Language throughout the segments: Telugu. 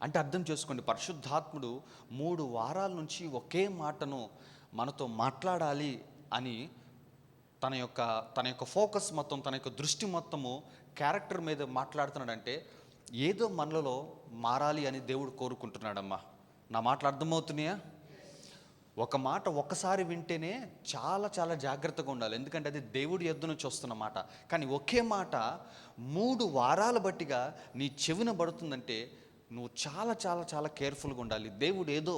అంటే అర్థం చేసుకోండి, పరిశుద్ధాత్ముడు 3 వారాల నుంచి ఒకే మాటను మనతో మాట్లాడాలి అని తన యొక్క ఫోకస్ మొత్తం, తన యొక్క దృష్టి మొత్తము క్యారెక్టర్ మీద మాట్లాడుతున్నాడంటే ఏదో మనలో మారాలి అని దేవుడు కోరుకుంటున్నాడమ్మా. నా మాటలు అర్థమవుతున్నాయా? ఒక మాట ఒక్కసారి వింటేనే చాలా చాలా జాగ్రత్తగా ఉండాలి, ఎందుకంటే అది దేవుడి యొద్ద నుంచి వస్తున్న మాట. కానీ ఒకే మాట 3 వారాల బట్టిగా నీ చెవిన పడుతుందంటే నువ్వు చాలా చాలా చాలా కేర్ఫుల్గా ఉండాలి. దేవుడు ఏదో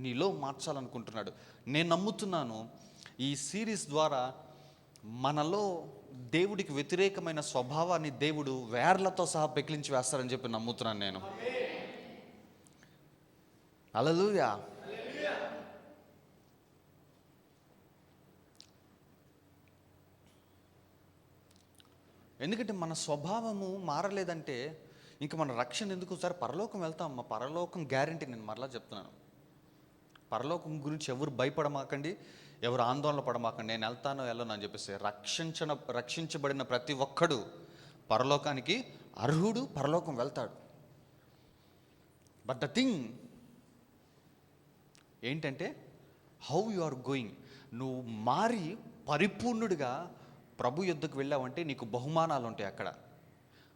నీలో మార్చాలనుకుంటున్నాడు. నేను నమ్ముతున్నాను ఈ సిరీస్ ద్వారా మనలో దేవుడికి వ్యతిరేకమైన స్వభావాన్ని దేవుడు వేర్లతో సహా పెకిలించి వేస్తారని చెప్పి నమ్ముతున్నాను నేను. హల్లెలూయా. ఎందుకంటే మన స్వభావము మారలేదంటే ఇంక మన రక్షణ ఎందుకు? సార్ పరలోకం వెళ్తాం, మా పరలోకం గ్యారంటీ. నేను మరలా చెప్తున్నాను, పరలోకం గురించి ఎవరు భయపడమాకండి, ఎవరు ఆందోళన పడమాకండి. నేను వెళ్తానో వెళ్ళను అని చెప్పేసి రక్షించబడిన ప్రతి ఒక్కడు పరలోకానికి అర్హుడు, పరలోకం వెళ్తాడు. బట్ ద థింగ్ ఏంటంటే హౌ యు ఆర్ గోయింగ్. నువ్వు మారి పరిపూర్ణుడిగా ప్రభు యుద్ధకు వెళ్ళావంటే నీకు బహుమానాలు ఉంటాయి. అక్కడ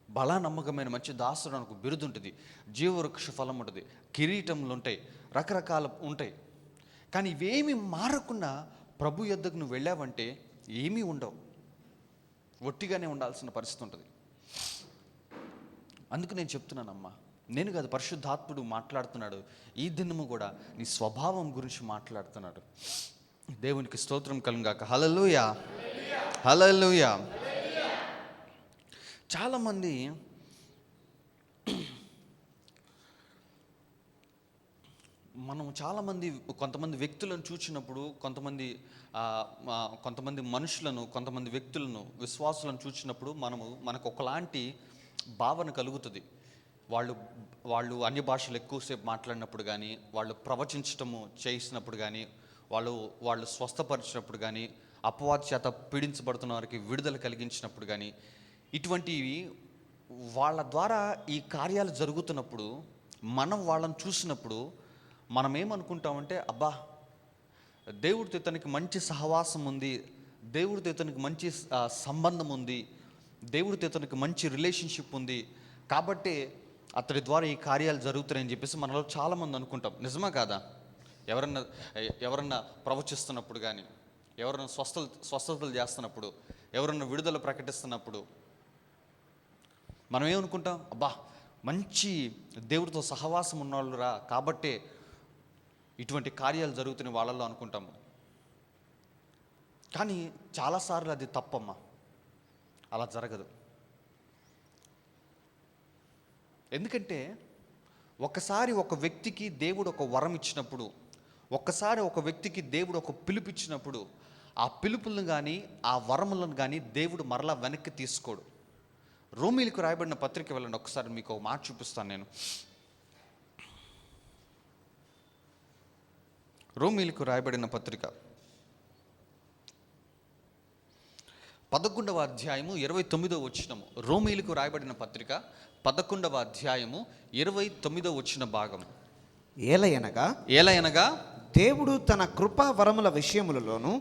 బలా నమ్మకమైన మంచి దాసుడు అనుకు బిరుదు ఉంటుంది, జీవవృక్ష ఫలం ఉంటుంది, కిరీటములు ఉంటాయి, రకరకాల ఉంటాయి. కానీ ఇవేమి మారకుండా ప్రభు యుద్ధకు నువ్వు వెళ్ళావంటే ఏమీ ఉండవు, ఒట్టిగానే ఉండాల్సిన పరిస్థితి ఉంటుంది. అందుకు నేను చెప్తున్నానమ్మా, నేను కాదు, పరిశుద్ధాత్ముడు మాట్లాడుతున్నాడు. ఈ దినము కూడా నీ స్వభావం గురించి మాట్లాడుతున్నాడు. దేవునికి స్తోత్రం కలుగాక. హల్లెలూయా, హల్లెలూయా. చాలామంది కొంతమంది వ్యక్తులను చూసినప్పుడు, కొంతమంది మనుషులను, కొంతమంది వ్యక్తులను, విశ్వాసులను చూసినప్పుడు మనకు ఒకలాంటి భావన కలుగుతుంది. వాళ్ళు అన్య భాషలు ఎక్కువసేపు మాట్లాడినప్పుడు కానీ, వాళ్ళు ప్రవచించటము చేసినప్పుడు కానీ, వాళ్ళు స్వస్థపరిచినప్పుడు కానీ, అపవాద చేత పీడించబడుతున్న వారికి విడుదల కలిగించినప్పుడు కానీ, ఇటువంటివి వాళ్ళ ద్వారా ఈ కార్యాలు జరుగుతున్నప్పుడు మనం వాళ్ళని చూసినప్పుడు మనం ఏమనుకుంటామంటే, అబ్బా దేవుడితో ఇతనికి మంచి సహవాసం ఉంది, దేవుడితో ఇతనికి మంచి సంబంధం ఉంది, దేవుడితో ఇతనికి మంచి రిలేషన్షిప్ ఉంది, కాబట్టి అతడి ద్వారా ఈ కార్యాలు జరుగుతాయని చెప్పేసి మనలో చాలామంది అనుకుంటాం. నిజమా కాదా? ఎవరన్నా ప్రవచిస్తున్నప్పుడు కానీ, ఎవరన్నా స్వస్థతలు చేస్తున్నప్పుడు, ఎవరన్నా విడుదల ప్రకటిస్తున్నప్పుడు మనం ఏమనుకుంటాం? అబ్బా మంచి దేవుడితో సహవాసం ఉన్నవాళ్ళు రా, కాబట్టే ఇటువంటి కార్యాలు జరుగుతున్న వాళ్ళల్లో అనుకుంటాము. కానీ చాలాసార్లు అది తప్పమ్మా, అలా జరగదు. ఎందుకంటే ఒకసారి ఒక వ్యక్తికి దేవుడు ఒక వరం ఇచ్చినప్పుడు, ఒక్కసారి ఒక వ్యక్తికి దేవుడు ఒక పిలుపు ఇచ్చినప్పుడు, ఆ పిలుపులను కానీ ఆ వరములను కానీ దేవుడు మరలా వెనక్కి తీసుకోడు. రోమీలకు రాయబడిన పత్రిక వెళ్ళండి, ఒకసారి మీకు ఒక మాట చూపిస్తాను నేను. రోమీలకు రాయబడిన పత్రిక 11వ అధ్యాయము 29వ వచనము. రోమీలకు రాయబడిన పత్రిక 11వ అధ్యాయము 29వ వచన భాగం. ఏలయనగా దేవుడు తన కృపా వరముల విషయములోను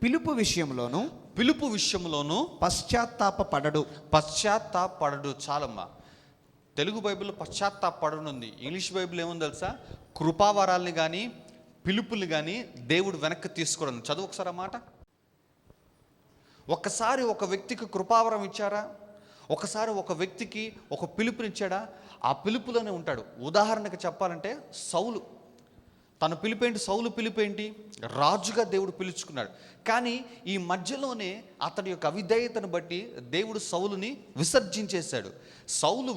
పిలుపు విషయములోను పశ్చాత్తాపడడు. చాలమ్మా, తెలుగు బైబిల్లో పశ్చాత్తాపడను ఉంది. ఇంగ్లీష్ బైబిల్ ఏముంది తెలుసా? కృపావరాల్ని కానీ పిలుపులు కానీ దేవుడు వెనక్కి తీసుకోవడం. చదువు ఒకసారి ఆ మాట. ఒక్కసారి ఒక వ్యక్తికి కృపావరం ఇచ్చారా, ఒకసారి ఒక వ్యక్తికి ఒక పిలుపునిచ్చాడా, ఆ పిలుపులోనే ఉంటాడు. ఉదాహరణకు చెప్పాలంటే సౌలు, తన పిలుపేంటి? సౌలు పిలుపేంటి? రాజుగా దేవుడు పిలుచుకున్నాడు. కానీ ఈ మధ్యలోనే అతడి యొక్క అవిధేయతను బట్టి దేవుడు సౌలుని విసర్జించేశాడు. సౌలు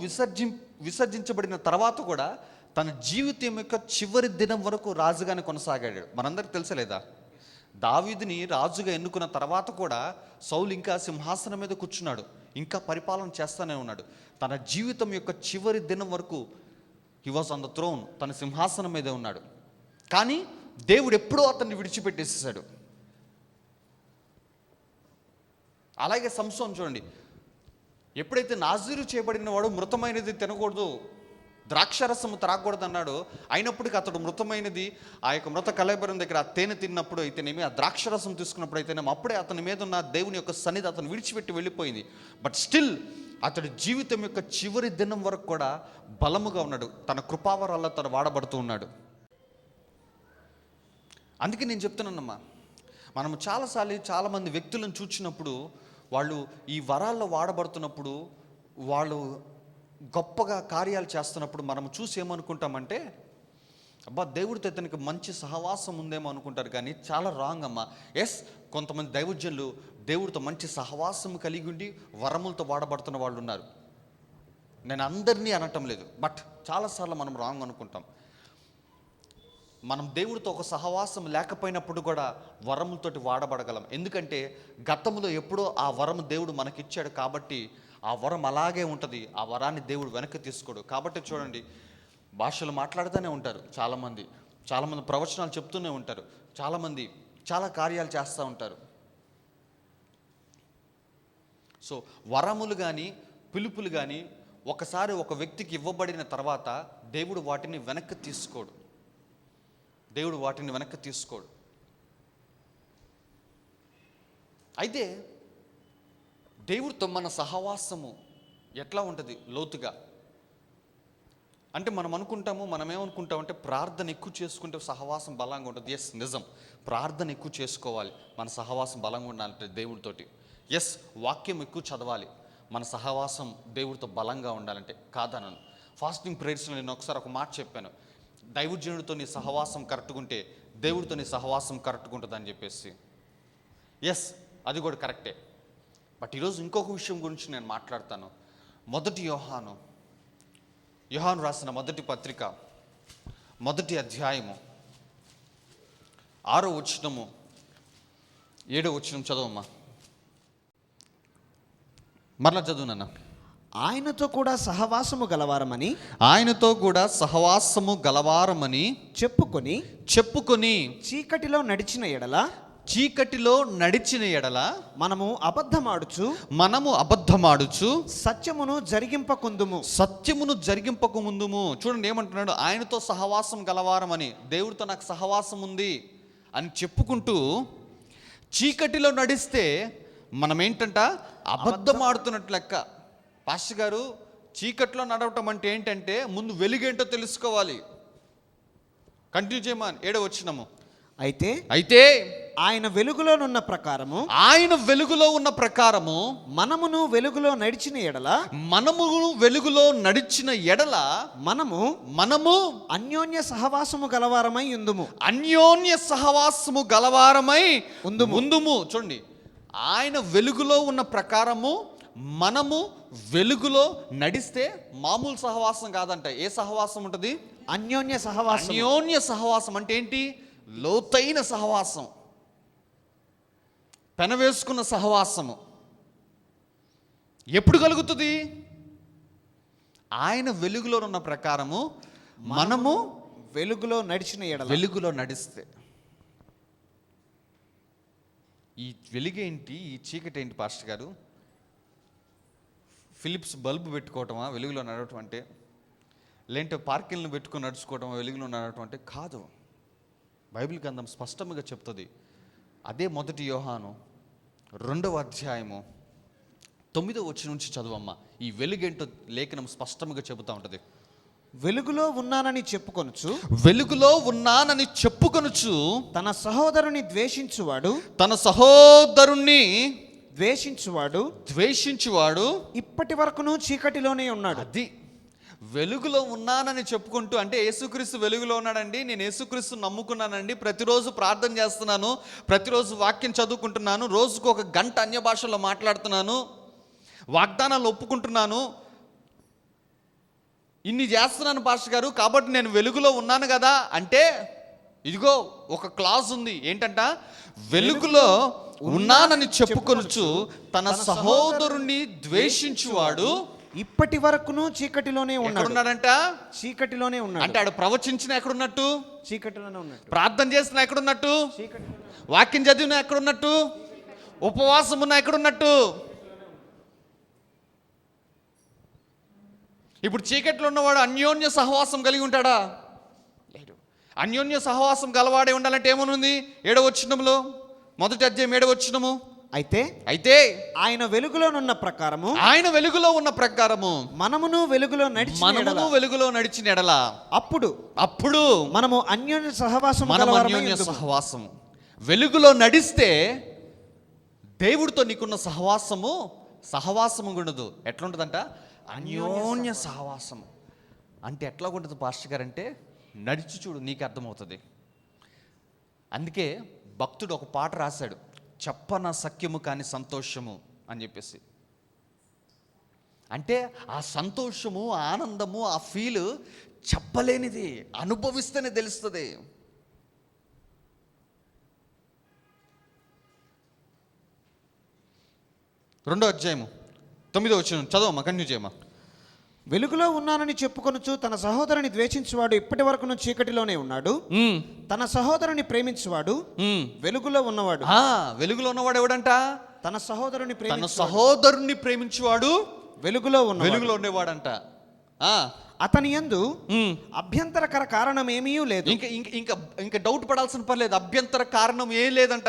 విసర్జించబడిన తర్వాత కూడా తన జీవితం యొక్క చివరి దినం వరకు రాజుగానే కొనసాగాడు. మనందరికి తెలుసలేదా? దావీదుని రాజుగా ఎన్నుకున్న తర్వాత కూడా సౌలు ఇంకా సింహాసనం మీద కూర్చున్నాడు, ఇంకా పరిపాలన చేస్తూనే ఉన్నాడు. తన జీవితం యొక్క చివరి దినం వరకు he was on the throne, తన సింహాసనం మీదే ఉన్నాడు. కానీ దేవుడు ఎప్పుడో అతన్ని విడిచిపెట్టేసేసాడు. అలాగే సంసోన్ చూడండి, ఎప్పుడైతే నాజీరు చేయబడిన వాడు మృతమైనది తినకూడదు, ద్రాక్షరసము త్రాగకూడదు అన్నాడు, అయినప్పటికీ అతడు మృతమైనది ఆ యొక్క మృత కళేబరం దగ్గర ఆ తేనె తిన్నప్పుడు అయితేనేమి, ఆ ద్రాక్షరసం తీసుకున్నప్పుడు అయితేనేమి, అప్పుడే అతని మీద ఉన్న దేవుని యొక్క సన్నిధి అతను విడిచిపెట్టి వెళ్ళిపోయింది. బట్ స్టిల్ అతడి జీవితం యొక్క చివరి దినం వరకు కూడా బలముగా ఉన్నాడు, తన కృపావరాల్లో తను వాడబడుతూ ఉన్నాడు. అందుకే నేను చెప్తున్నానమ్మా, మనం చాలామంది వ్యక్తులను చూచినప్పుడు వాళ్ళు ఈ వరాల్లో వాడబడుతున్నప్పుడు, వాళ్ళు గొప్పగా కార్యాలు చేస్తున్నప్పుడు మనం చూసి ఏమనుకుంటామంటే, అబ్బా దేవుడితో ఇతనికి మంచి సహవాసం ఉందేమో అనుకుంటారు. కానీ చాలా రాంగ్ అమ్మా. ఎస్, కొంతమంది దైవజనులు దేవుడితో మంచి సహవాసం కలిగి ఉండి వరములతో వాడబడుతున్న వాళ్ళు ఉన్నారు. నేను అందరినీ అనటం లేదు, బట్ చాలాసార్లు మనం రాంగ్ అనుకుంటాం. మనం దేవుడితో ఒక సహవాసం లేకపోయినప్పుడు కూడా వరములతోటి వాడబడగలం. ఎందుకంటే గతంలో ఎప్పుడో ఆ వరం దేవుడు మనకిచ్చాడు కాబట్టి ఆ వరం అలాగే ఉంటుంది. ఆ వరాన్ని దేవుడు వెనక్కి తీసుకోడు. కాబట్టి చూడండి, భాషలు మాట్లాడుతూనే ఉంటారు చాలామంది ప్రవచనాలు చెప్తూనే ఉంటారు, చాలామంది చాలా కార్యాలు చేస్తూ ఉంటారు. సో వరములు కానీ పిలుపులు కానీ ఒకసారి ఒక వ్యక్తికి ఇవ్వబడిన తర్వాత దేవుడు వాటిని వెనక్కి తీసుకోడు. అయితే దేవుడితో మన సహవాసము ఎట్లా ఉంటుంది లోతుగా అంటే మనమేమనుకుంటామంటే ప్రార్థన ఎక్కువ చేసుకుంటే సహవాసం బలంగా ఉంటుంది. ఎస్, నిజం, ప్రార్థన ఎక్కువ చేసుకోవాలి, మన సహవాసం బలంగా ఉండాలంటే దేవుడితోటి. ఎస్, వాక్యం ఎక్కువ చదవాలి, మన సహవాసం దేవుడితో బలంగా ఉండాలంటే కాదనను. ఫాస్టింగ్ ప్రేయర్స్లో నేను ఒకసారి ఒక మాట చెప్పాను, దైవజనుడితో నీ సహవాసం కరెక్ట్గా ఉంటే దేవుడితో నీ సహవాసం కరెక్ట్గా ఉంటుంది అని చెప్పేసి. ఎస్, అది కూడా కరెక్టే. బట్ ఈరోజు ఇంకొక విషయం గురించి నేను మాట్లాడతాను. మొదటి యోహాను రాసిన మొదటి పత్రిక 1వ అధ్యాయము 6వ వచనము 7వ వచనం చదవమ్మా. మరలా చదువు నాన్న. ఆయనతో కూడా సహవాసము గలవారమని చెప్పుకొని చీకటిలో నడిచిన ఎడల మనము అబద్ధమాడుచు సత్యమును జరిగింపకుందుము. చూడండి ఏమంటున్నాడు, ఆయనతో సహవాసం గలవారమని, దేవుడితో నాకు సహవాసం ఉంది అని చెప్పుకుంటూ చీకటిలో నడిస్తే మనం ఏంటంట, అబద్ధం ఆడుతున్నట్లు లెక్క. పాస్టర్ గారు, చీకట్లో నడవటం అంటే ఏంటంటే ముందు వెలుగేంటో తెలుసుకోవాలి. కంటిన్యూ చేయమని 7వ వచనము. అయితే ఆయన వెలుగులో ఉన్న ప్రకారము మనము వెలుగులో నడిచిన ఎడల మనము అన్యోన్య సహవాసము గలవారమై ఉందుము. చూడండి, ఆయన వెలుగులో ఉన్న ప్రకారము మనము వెలుగులో నడిస్తే మామూలు సహవాసం కాదంట. ఏ సహవాసం ఉంటుంది? అన్యోన్య సహవాసం అంటే ఏంటి? లోతైన సహవాసం, పెనవేసుకున్న సహవాసము. ఎప్పుడు కలుగుతుంది? ఆయన వెలుగులో ఉన్న ప్రకారము మనము వెలుగులో నడిస్తే. ఈ వెలుగేంటి, ఈ చీకటి ఏంటి పాస్టర్ గారు? ఫిలిప్స్ బల్బు పెట్టుకోవటమా వెలుగులో నడవటం అంటే? లేదంటే పార్కిల్ని పెట్టుకొని నడుచుకోవటమా వెలుగులో నడవటం అంటే? కాదు. బైబిల్ గ్రంథం స్పష్టంగా చెప్తుంది. అదే మొదటి యోహాను 2వ అధ్యాయము 9వ వచనం నుంచి చదువమ్మా. ఈ వెలుగేంటో లేఖనం స్పష్టంగా చెబుతూ ఉంటుంది. వెలుగులో ఉన్నానని చెప్పుకొనుచు తన సహోదరుని ద్వేషించువాడు ఇప్పటి వరకును చీకటిలోనే ఉన్నాడు. అది వెలుగులో ఉన్నానని చెప్పుకుంటూ, అంటే యేసుక్రీస్తు వెలుగులో ఉన్నాడండి, నేను యేసుక్రీస్తు నమ్ముకున్నానండి, ప్రతిరోజు ప్రార్థన చేస్తున్నాను, ప్రతిరోజు వాక్యం చదువుకుంటున్నాను, రోజుకు 1 గంట అన్య భాషల్లో మాట్లాడుతున్నాను, వాగ్దానాలు ఒప్పుకుంటున్నాను, ఇన్ని చేస్తున్నాను పాస్టర్ గారు, కాబట్టి నేను వెలుగులో ఉన్నాను కదా అంటే, ఇదిగో ఒక క్లాజ్ ఉంది. ఏంటంట? వెలుగులో ఉన్నానని చెప్పుకొనుచు తన సహోదరుని ద్వేషించువాడు ఇప్పటి వరకును చీకటిలోనే ఉన్నాడంట. చీకటిలోనే ఉన్నాడు అంటే ఆడు ప్రవచించిన ఎక్కడున్నట్టు? చీకటిలోనే ఉన్నాడు. ప్రార్థన చేసిన ఎక్కడున్నట్టు? వాక్యం చదివిన ఎక్కడున్నట్టు? ఉపవాసం ఉన్న ఎక్కడున్నట్టు? ఇప్పుడు చీకట్లో ఉన్నవాడు అన్యోన్య సహవాసం కలిగి ఉంటాడా? లేడు. అన్యోన్య సహవాసం గలవాడే ఉండాలంటే ఏమనుంది? 7వ వచనంలో, మొదటి అధ్యాయం 7వ వచనము, అయితే ఆయన వెలుగులోనున్న ప్రకారము, ఆయన వెలుగులో ఉన్న ప్రకారము మనమును వెలుగులో నడిచిన ఎడల అప్పుడు మనము అన్యోన్య సహవాసం వెలుగులో నడిస్తే దేవుడితో నీకున్న సహవాసము ఉండదు. ఎట్లా ఉంటుందంట? అన్యోన్య సహవాసం. అంటే ఎట్లా ఉంటుంది పాస్టర్ గారు అంటే, నడిచి చూడు నీకు అర్థమవుతుంది. అందుకే భక్తుడు ఒక పాట రాశాడు, చెప్పన సఖ్యము కాని సంతోషము అని చెప్పేసి. అంటే ఆ సంతోషము, ఆనందము, ఆ ఫీల్ చెప్పలేనిది, అనుభవిస్తేనే తెలుస్తుంది. రెండో అధ్యాయము 9వ వచనం చదవమ్మా, కంటిన్యూ చేయమ్మా. వెలుగులో ఉన్నానని చెప్పుకొనుచు తన సహోదరుని ద్వేషించువాడు ఇప్పటి వరకును చీకటిలోనే ఉన్నాడు. తన సహోదరుని ప్రేమించువాడు వెలుగులో ఉన్నవాడు. వెలుగులో ఉన్నవాడు ఎవడంట? తన సహోదరుని ప్రేమించువాడు వెలుగులో ఉండేవాడంట. అతని యందు అభ్యంతరకర కారణం ఏమీ లేదు. ఇంకా డౌట్ పడాల్సిన పని లేదు. అభ్యంతర కారణం ఏం లేదంట.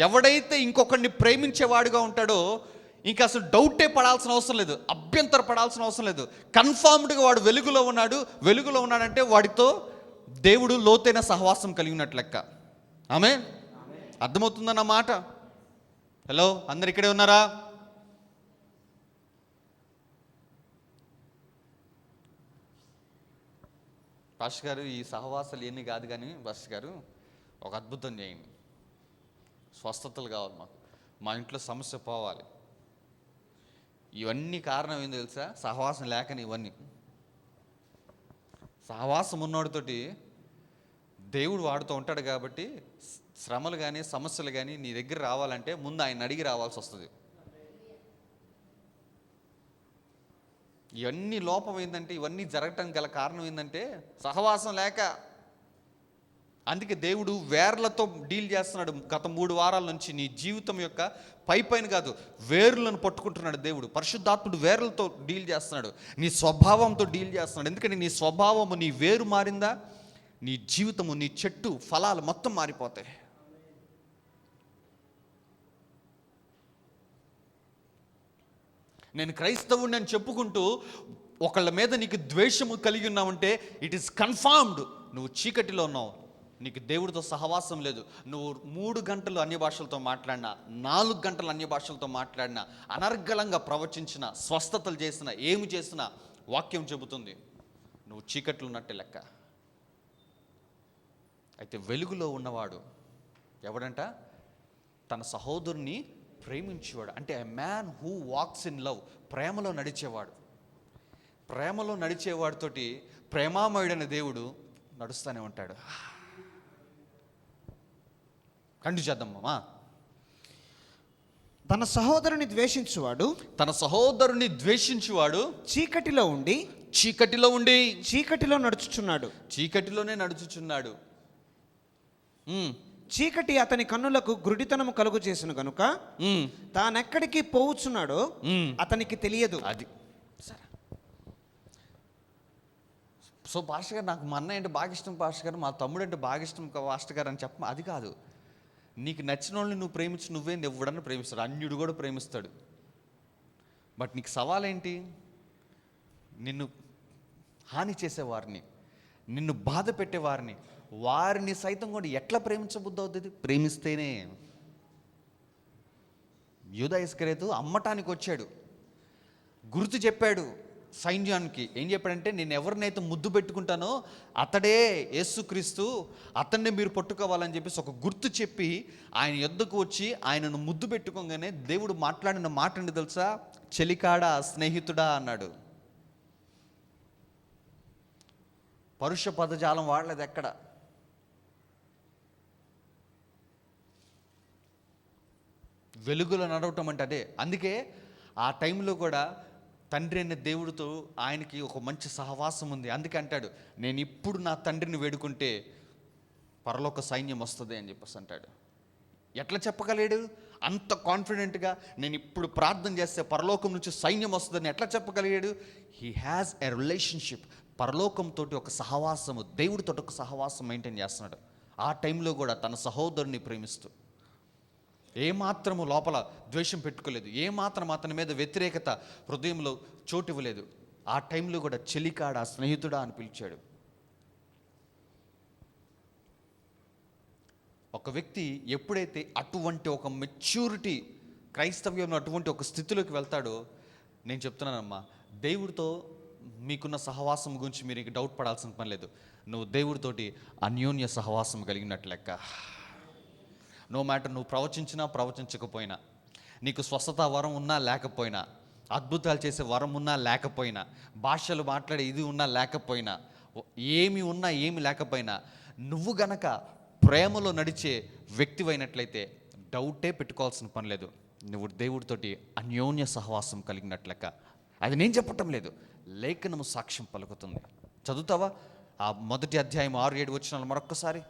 ఎవడైతే ఇంకొకరిని ప్రేమించేవాడుగా ఉంటాడో ఇంకా అసలు డౌటే పడాల్సిన అవసరం లేదు, అభ్యంతర పడాల్సిన అవసరం లేదు. కన్ఫర్మ్డ్గా వాడు వెలుగులో ఉన్నాడంటే వాడితో దేవుడు లోతైన సహవాసం కలిగి ఉన్నట్లు లెక్క. ఆమేన్. అర్థమవుతుందన్న మాట? హలో, అందరు ఇక్కడే ఉన్నారా? పాస్టర్ గారు ఈ సహవాసాలు ఎన్ని కాదు కానీ పాస్టర్ గారు ఒక అద్భుతం చేయండి, స్వస్థతలు కావాలి మాకు, మా ఇంట్లో సమస్య పోవాలి. ఇవన్నీ కారణం ఏందో తెలుసా? సహవాసం లేకని. ఇవన్నీ సహవాసం ఉన్నోడితోటి దేవుడు వాడుతూ ఉంటాడు కాబట్టి శ్రమలు కానీ సమస్యలు కానీ నీ దగ్గర రావాలంటే ముందు ఆయన అడిగి రావాల్సి వస్తుంది. ఇవన్నీ లోపం ఏంటంటే, ఇవన్నీ జరగటానికి గల కారణం ఏంటంటే సహవాసం లేక. అందుకే దేవుడు వేర్లతో డీల్ చేస్తున్నాడు. గత 3 వారాల నుంచి నీ జీవితం యొక్క పైన కాదు, వేర్లను పట్టుకుంటున్నాడు దేవుడు. పరిశుద్ధాత్ముడు వేర్లతో డీల్ చేస్తున్నాడు, నీ స్వభావంతో డీల్ చేస్తున్నాడు. ఎందుకంటే నీ స్వభావము, నీ వేరు మారిందా, నీ జీవితము, నీ చెట్టు ఫలాలు మొత్తం మారిపోతాయి. నేను క్రైస్తవుడిని అని చెప్పుకుంటూ ఒకళ్ళ మీద నీకు ద్వేషము కలిగి ఉన్నావంటే ఇట్ ఈస్ కన్ఫర్మ్డ్ నువ్వు చీకటిలో ఉన్నావు, నీకు దేవుడితో సహవాసం లేదు. నువ్వు 3 గంటలు అన్య భాషలతో మాట్లాడినా, 4 గంటలు అన్య భాషలతో మాట్లాడినా, అనర్గళంగా ప్రవచించిన, స్వస్థతలు చేసిన, ఏమి చేసినా వాక్యం చెబుతుంది నువ్వు చీకట్లు ఉన్నట్టే లెక్క. అయితే వెలుగులో ఉన్నవాడు ఎవడంట? తన సహోదరుని ప్రేమించేవాడు. అంటే a man who walks in love, ప్రేమలో నడిచేవాడు. ప్రేమలో నడిచేవాడితోటి ప్రేమామయుడైన దేవుడు నడుస్తూనే ఉంటాడు. కంటిన్యూ చేద్దామా. తన సహోదరుని ద్వేషించువాడు చీకటిలో ఉండి చీకటిలోనే నడుచుచున్నాడు. చీకటి అతని కన్నులకు గురుడితనము కలుగు చేసిన గనుక తానెక్కడికి పోవచ్చున్నాడో అతనికి తెలియదు. అది సరే. సో పాస్టర్ గారు, నాకు మా అన్నయ్య అంటే బాగా ఇష్టం పాస్టర్ గారు, మా తమ్ముడు అంటే బాగా ఇష్టం పాస్టర్ గారు అని చెప్ప, అది కాదు. నీకు నచ్చిన వాళ్ళని నువ్వు ప్రేమించు, నువ్వే ఎవడన్నా ప్రేమిస్తాడు, అన్యుడు కూడా ప్రేమిస్తాడు. బట్ నీకు సవాల్ ఏంటి? నిన్ను హాని చేసేవారిని, నిన్ను బాధ పెట్టేవారిని, వారిని సైతం కూడా ఎట్లా ప్రేమించబుద్ధి అవుతుంది? ప్రేమిస్తేనే. యూదా ఇస్కరియోతు అమ్మటానికి వచ్చాడు, గుర్తు చెప్పాడు సైన్యానికి. ఏం చెప్పాడంటే, నేను ఎవరినైతే ముద్దు పెట్టుకుంటానో అతడే యేసుక్రీస్తు, అతన్నే మీరు పట్టుకోవాలని చెప్పేసి ఒక గుర్తు చెప్పి ఆయన యొద్దకు వచ్చి ఆయనను ముద్దు పెట్టుకోగానే దేవుడు మాట్లాడిన మాట ఏంటి తెలుసా? చెలికాడా, స్నేహితుడా అన్నాడు. పరుష పదజాలం వాడలేదు ఎక్కడ. వెలుగులో నడవటం అంటే అదే. అందుకే ఆ టైంలో కూడా తండ్రి అనే దేవుడితో ఆయనకి ఒక మంచి సహవాసం ఉంది. అందుకే అంటాడు, నేను ఇప్పుడు నా తండ్రిని వేడుకుంటే పరలోక సైన్యం వస్తుంది అని చెప్పేసి అంటాడు. ఎట్లా చెప్పగలేడు? అంత కాన్ఫిడెంట్గా నేను ఇప్పుడు ప్రార్థన చేస్తే పరలోకం నుంచి సైన్యం వస్తుందని ఎట్లా చెప్పగలిగాడు? He has a relationship. పరలోకంతో ఒక సహవాసము, దేవుడితో ఒక సహవాసం మెయింటైన్ చేస్తున్నాడు. ఆ టైంలో కూడా తన సహోదరుని ప్రేమిస్తూ ఏమాత్రము లోపల ద్వేషం పెట్టుకోలేదు, ఏమాత్రం అతని మీద వ్యతిరేకత హృదయంలో చోటు ఇవ్వలేదు. ఆ టైంలో కూడా చెలికాడా, స్నేహితుడా అని పిలిచాడు. ఒక వ్యక్తి ఎప్పుడైతే అటువంటి ఒక మెచ్యూరిటీ, క్రైస్తవ్యంలో అటువంటి ఒక స్థితిలోకి వెళ్తాడో, నేను చెప్తున్నానమ్మా, దేవుడితో మీకున్న సహవాసం గురించి మీరు ఇంక డౌట్ పడాల్సిన పని లేదు. నువ్వు దేవుడితోటి అన్యోన్య సహవాసం కలిగినట్లు లెక్క. నో మ్యాటర్ నువ్వు ప్రవచించినా ప్రవచించకపోయినా, నీకు స్వస్థత వరం ఉన్నా లేకపోయినా, అద్భుతాలు చేసే వరం ఉన్నా లేకపోయినా, భాషలు మాట్లాడే ఇది ఉన్నా లేకపోయినా, ఏమి ఉన్నా ఏమి లేకపోయినా, నువ్వు గనక ప్రేమలో నడిచే వ్యక్తివైనట్లయితే డౌటే పెట్టుకోవాల్సిన పని లేదు. నువ్వు దేవుడితోటి అన్యోన్య సహవాసం కలిగినట్లెక్క. అది నేను చెప్పటం లేదు, లేఖనము సాక్ష్యం పలుకుతుంది. చదువుతావా ఆ 1వ అధ్యాయం 6-7 వచనాలు మరొక్కసారి?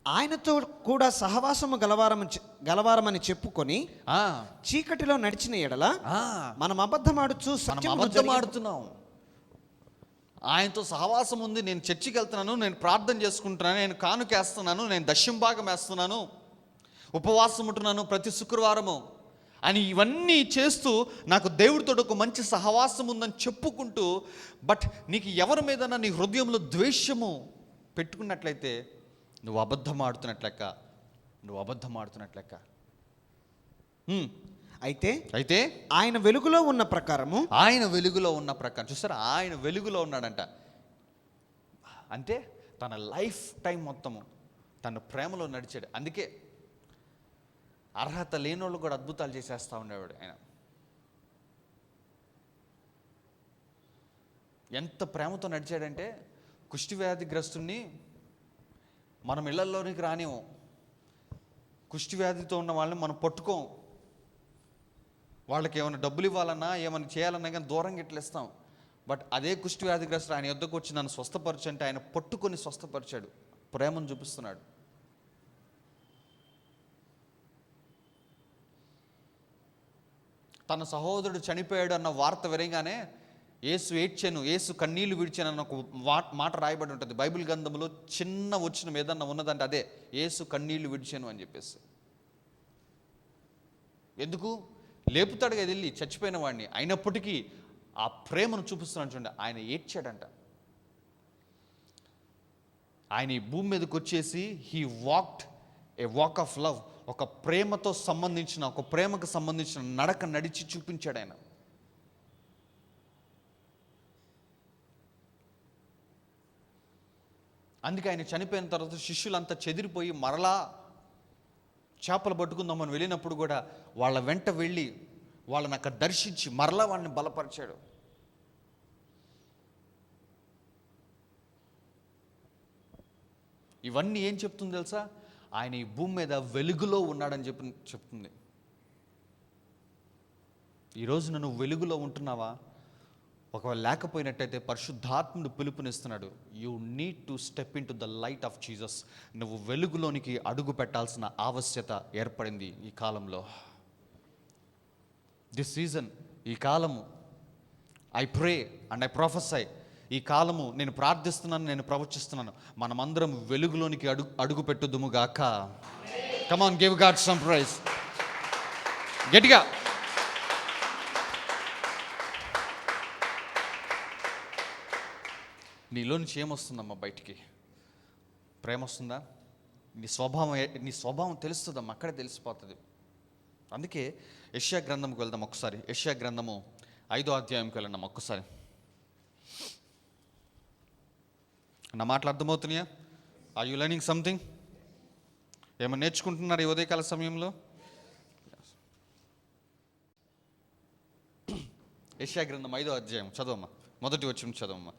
ఆయనతో కూడా సహవాసము గలవారమని చెప్పుకొని చీకటిలో నడిచిన ఎడల మనం అబద్ధమాడుచు అబద్ధమాడుతున్నాం. ఆయనతో సహవాసం ఉంది, నేను చర్చికి వెళ్తున్నాను, నేను ప్రార్థన చేసుకుంటున్నాను, నేను కానుకేస్తున్నాను, నేను దశమ భాగం వేస్తున్నాను, ఉపవాసం ఉంటున్నాను ప్రతి శుక్రవారము అని ఇవన్నీ చేస్తూ నాకు దేవుడితో ఒక మంచి సహవాసం ఉందని చెప్పుకుంటూ, బట్ నీకు ఎవరి మీదన్నా నీ హృదయంలో ద్వేషము పెట్టుకున్నట్లయితే నువ్వు అబద్ధమాడుతున్నట్లెక్క. అయితే ఆయన వెలుగులో ఉన్న ప్రకారము, చూసారా, ఆయన వెలుగులో ఉన్నాడంట. అంటే తన లైఫ్ టైం మొత్తము తన ప్రేమలో నడిచాడు. అందుకే అర్హత లేనోళ్ళు కూడా అద్భుతాలు చేసేస్తూ ఉండేవాడు ఆయన. ఎంత ప్రేమతో నడిచాడంటే, కుష్ఠవ్యాధిగ్రస్తుని మనం ఇళ్లలోనికి రానివ్వం, కుష్ఠవ్యాధితో ఉన్న వాళ్ళని మనం పట్టుకోం, వాళ్ళకి ఏమైనా డబ్బులు ఇవ్వాలన్నా ఏమైనా చేయాలన్నా కానీ దూరంగా ఇట్లేస్తాం. బట్ అదే కుష్ఠవ్యాధిగ్రస్తుడు ఆయన యొద్దకు వచ్చి నన్ను స్వస్థపరచు అంటే ఆయన పట్టుకొని స్వస్థపరిచాడు, ప్రేమను చూపిస్తున్నాడు. తన సహోదరుడు చనిపోయాడు అన్న వార్త వినగానే యేసు ఏడ్చాను, యేసు కన్నీళ్లు విడిచాను అన్న ఒక మాట రాయబడి ఉంటుంది బైబిల్ గ్రంథంలో. చిన్న వచనం ఏదన్నా ఉన్నదంటే అదే, యేసు కన్నీళ్లు విడిచాను అని చెప్పేసి. ఎందుకు? లేపుతాడు కదా వెళ్ళి చచ్చిపోయిన వాడిని, అయినప్పటికీ ఆ ప్రేమను చూపిస్తున్నాడు చూడండి. ఆయన ఏడ్చాడంట. ఆయన ఈ భూమి మీదకి వచ్చేసి he walked a walk of love, ఒక ప్రేమతో సంబంధించిన, ఒక ప్రేమకు సంబంధించిన నడక నడిచి చూపించాడు ఆయన. అందుకే ఆయన చనిపోయిన తర్వాత శిష్యులంతా చెదిరిపోయి మరలా చేపలు పట్టుకుందామని వెళ్ళినప్పుడు కూడా వాళ్ళ వెంట వెళ్ళి వాళ్ళని అక్కడ దర్శించి మరలా వాళ్ళని బలపరిచాడు. ఇవన్నీ ఏం చెప్తుంది తెలుసా? ఆయన ఈ భూమి మీద వెలుగులో ఉన్నాడని చెప్తుంది. ఈరోజు నువ్వు వెలుగులో ఉంటున్నావా? ఒకవేళ లేకపోయినట్టయితే పరిశుద్ధాత్ముడు పిలుపునిస్తున్నాడు. You need to step in to the light of Jesus. నువ్వు వెలుగులోనికి అడుగు పెట్టాల్సిన ఆవశ్యకత ఏర్పడింది ఈ కాలంలో. దిస్ సీజన్, ఈ కాలము, I pray and I prophesy, ఈ కాలము నేను ప్రార్థిస్తున్నాను, నేను ప్రవచిస్తున్నాను, మనమందరం వెలుగులోనికి అడుగు పెట్టుదుము గాక. Come on, give God some praise. గట్టిగా. నీలో నుంచి ఏమొస్తుందమ్మా బయటికి? ప్రేమ వస్తుందా? నీ స్వభావం తెలుస్తుందమ్మా, అక్కడే తెలిసిపోతుంది. అందుకే యెషయా గ్రంథంకి వెళ్దాం ఒక్కసారి. యెషయా గ్రంథము 5వ అధ్యాయంకి వెళ్ళండి ఒక్కసారి. నా మాటలు అర్థమవుతున్నాయా? Are you learning something? ఏమైనా నేర్చుకుంటున్నారు ఈ ఉదయకాల సమయంలో? యెషయా గ్రంథం 5వ అధ్యాయం చదవమ్మా, మొదటి వచనం చదవమ్మా.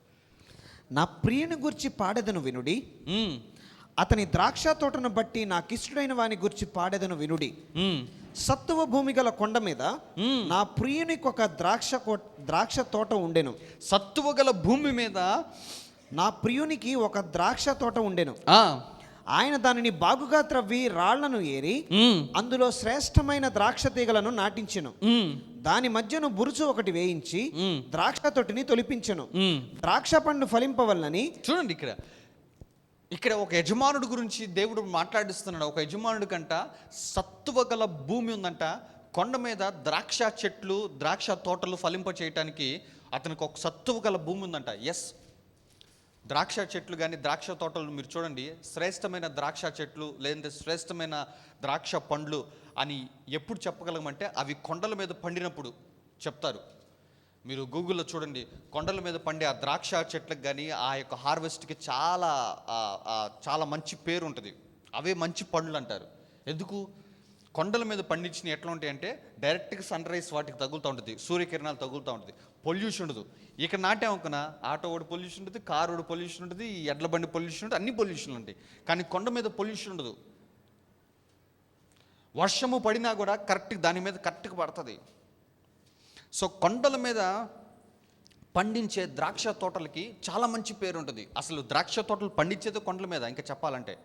నా ప్రియుని గురించి పాడెదను వినుడి, అతని ద్రాక్ష తోటను బట్టి నాకిష్టుడైన వాని గురించి పాడెదను వినుడి. సత్తువ భూమి గల కొండ మీద నా ప్రియునికి ఒక ద్రాక్ష తోట ఉండెను. సత్తువ గల భూమి మీద నా ప్రియునికి ఒక ద్రాక్ష తోట ఉండెను. ఆయన దానిని బాగుగా త్రవ్వి రాళ్లను ఏరి అందులో శ్రేష్టమైన ద్రాక్ష తీగలను నాటించెను. దాని మధ్యను బురుజు ఒకటి వేయించి ద్రాక్ష తొట్టిని తొలిపించెను. ద్రాక్ష పండు ఫలింపవల్లని. చూడండి ఇక్కడ ఒక యజమానుడి గురించి దేవుడు మాట్లాడిస్తున్నాడు. ఒక యజమానుడి కంట సత్తువ గల భూమి ఉందంట. కొండ మీద ద్రాక్ష చెట్లు, ద్రాక్ష తోటలు ఫలింప చేయటానికి అతనికి ఒక సత్తువ గల భూమి ఉందంట. ఎస్, ద్రాక్ష చెట్లు కానీ ద్రాక్ష తోటలు మీరు చూడండి, శ్రేష్టమైన ద్రాక్ష చెట్లు లేదంటే శ్రేష్టమైన ద్రాక్ష పండ్లు అని ఎప్పుడు చెప్పగలమంటే అవి కొండల మీద పండినప్పుడు చెప్తారు. మీరు గూగుల్లో చూడండి, కొండల మీద పండే ఆ ద్రాక్ష చెట్లకు కానీ ఆ యొక్క హార్వెస్ట్కి చాలా మంచి పేరు ఉంటుంది. అవే మంచి పండ్లు అంటారు. ఎందుకు? కొండల మీద పండించిన ఎట్లా ఉంటాయంటే డైరెక్ట్గా సన్ రైజ్ వాటికి తగులుతూ ఉంటుంది, సూర్యకిరణాలు తగులుతూ ఉంటుంది, పొల్యూషన్ ఉండదు. ఇక్కడ నాటామనుకున్న ఆటో ఓడి పొల్యూషన్ ఉంటుంది, కారు ఓడి పొల్యూషన్ ఉంటుంది, ఎడ్ల బండి పొల్యూషన్ ఉంటుంది, అన్ని పొల్యూషన్లు ఉంటాయి. కానీ కొండ మీద పొల్యూషన్ ఉండదు. వర్షము పడినా కూడా కరెక్ట్గా దాని మీద కరెక్ట్గా పడుతుంది. సో కొండల మీద పండించే ద్రాక్ష తోటలకి చాలా మంచి పేరు ఉంటుంది. అసలు ద్రాక్ష తోటలు పండించేది కొండల మీద. ఇంకా చెప్పాలంటే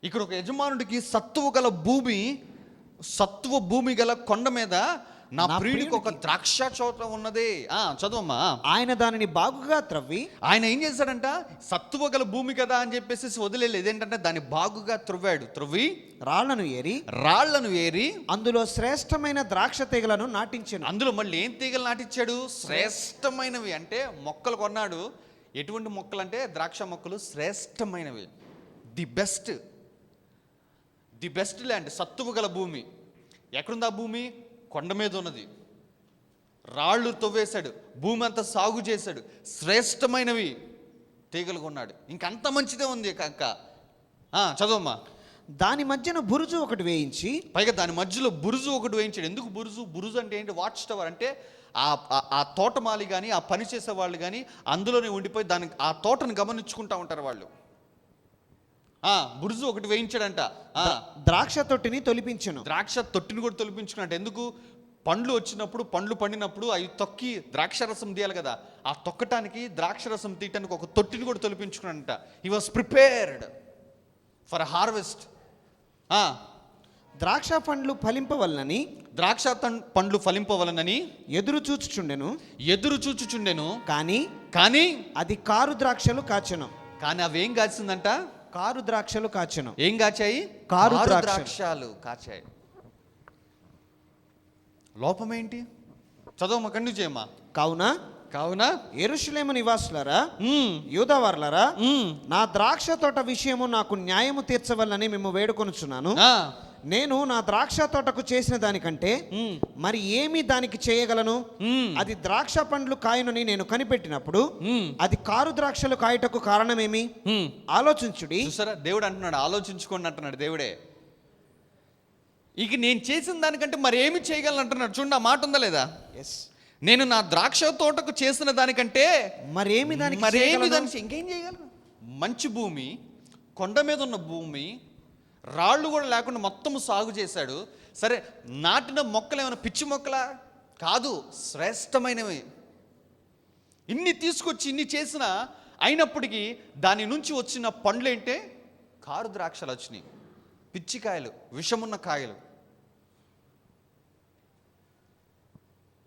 ఇక్కడ ఒక యజమానుడికి సత్తువ భూమి గల కొండ మీద నా ప్రియుడికి ఒక ద్రాక్ష తోట ఉన్నది. చదువమ్మా. ఆయన దానిని బాగుగా త్రవ్వి. ఆయన ఏం చేశాడంట? సత్తువ గల భూమి కదా అని చెప్పేసి వదిలేదు. ఏంటంటే దాన్ని బాగుగా త్రవ్వి రాళ్లను ఏరి అందులో శ్రేష్టమైన ద్రాక్ష తీగలను నాటించాను. అందులో మళ్ళీ ఏం తీగలు నాటించాడు? శ్రేష్టమైనవి. అంటే మొక్కలు కొన్నాడు. ఎటువంటి మొక్కలు అంటే ద్రాక్ష మొక్కలు శ్రేష్టమైనవి. ది బెస్ట్ ల్యాండ్, సత్తువ గల భూమి. ఎక్కడుంది ఆ భూమి? కొండ మీద ఉన్నది. రాళ్ళు తవ్వేశాడు, భూమి అంతా సాగు చేశాడు, శ్రేష్టమైనవి తీగలు కొన్నాడు. ఇంకంత మంచిదే ఉంది అక్క. చదవమ్మా. దాని మధ్యన బురుజు ఒకటి వేయించి, పైగా దాని మధ్యలో బురుజు ఒకటి వేయించాడు. ఎందుకు బురుజు అంటే ఏంటి? Watch tower. అంటే ఆ తోటమాలి కానీ ఆ పని చేసే వాళ్ళు కానీ అందులోనే ఉండిపోయి ఆ తోటను గమనించుకుంటా ఉంటారు వాళ్ళు. బురుజు ఒకటి వేయించాడంట. ద్రాక్ష తొట్టిని తొలిపించను. ద్రాక్ష తొట్టిని కూడా తొలిపించుకున్నట్టు. ఎందుకు? పండ్లు వచ్చినప్పుడు, పండ్లు పండినప్పుడు అవి తొక్కి ద్రాక్షరసం తీయాలి కదా. ఆ తొక్కటానికి, ద్రాక్షరసం తీయటానికి ఒక తొట్టిని కూడా తొలిపించుకున్నాడంట. He was prepared for harvest. ద్రాక్ష పండ్లు ఫలింపవలనని ఎదురు చూచుచుండెను. కానీ అది కారు ద్రాక్షలు కాచెను. కానీ అవేం కాసిందంట? కారు ద్రాక్షలు కాచెను. ఏం కాచాయి? కారు ద్రాక్షలు కాచాయి. లోపమేంటి? చదవమ్మా, కంటిన్యూ చేయమ్మా. కావున యెరూషలేము నివాసులారా, యూదావారులారా, నా ద్రాక్ష తోట విషయము నాకు న్యాయము తీర్చవలని మేము వేడుకొనుచున్నాను. నేను నా ద్రాక్ష తోటకు చేసిన దానికంటే మరి ఏమి దానికి చేయగలను? అది ద్రాక్ష పండ్లు కాయనని నేను కనిపెట్టినప్పుడు అది కారు ద్రాక్షలు కాయటకు కారణమేమి? ఆలోచించుడి. చూసారా, దేవుడు అంటున్నాడు ఆలోచించుకోండి అంటున్నాడు దేవుడే. ఇక నేను చేసిన దానికంటే మరి ఏమి చేయగలను అంటున్నాడు. చూడండి, ఆ మాట ఉందా లేదా? నేను నా ద్రాక్ష తోటకు చేసిన దానికంటే మరేమి దానికి ఇంకేం చేయగలను? మంచి భూమి, కొండ మీద ఉన్న భూమి, రాళ్ళు కూడా లేకుండా మొత్తం సాగు చేశాడు. సరే, నాటిన మొక్కలు ఏమైనా పిచ్చి మొక్కలా? కాదు, శ్రేష్టమైనవి. ఇన్ని తీసుకొచ్చి ఇన్ని చేసిన అయినప్పటికీ దాని నుంచి వచ్చిన పండ్లు ఏంటే? కారు ద్రాక్షలు వచ్చినాయి, పిచ్చికాయలు, విషమున్న కాయలు.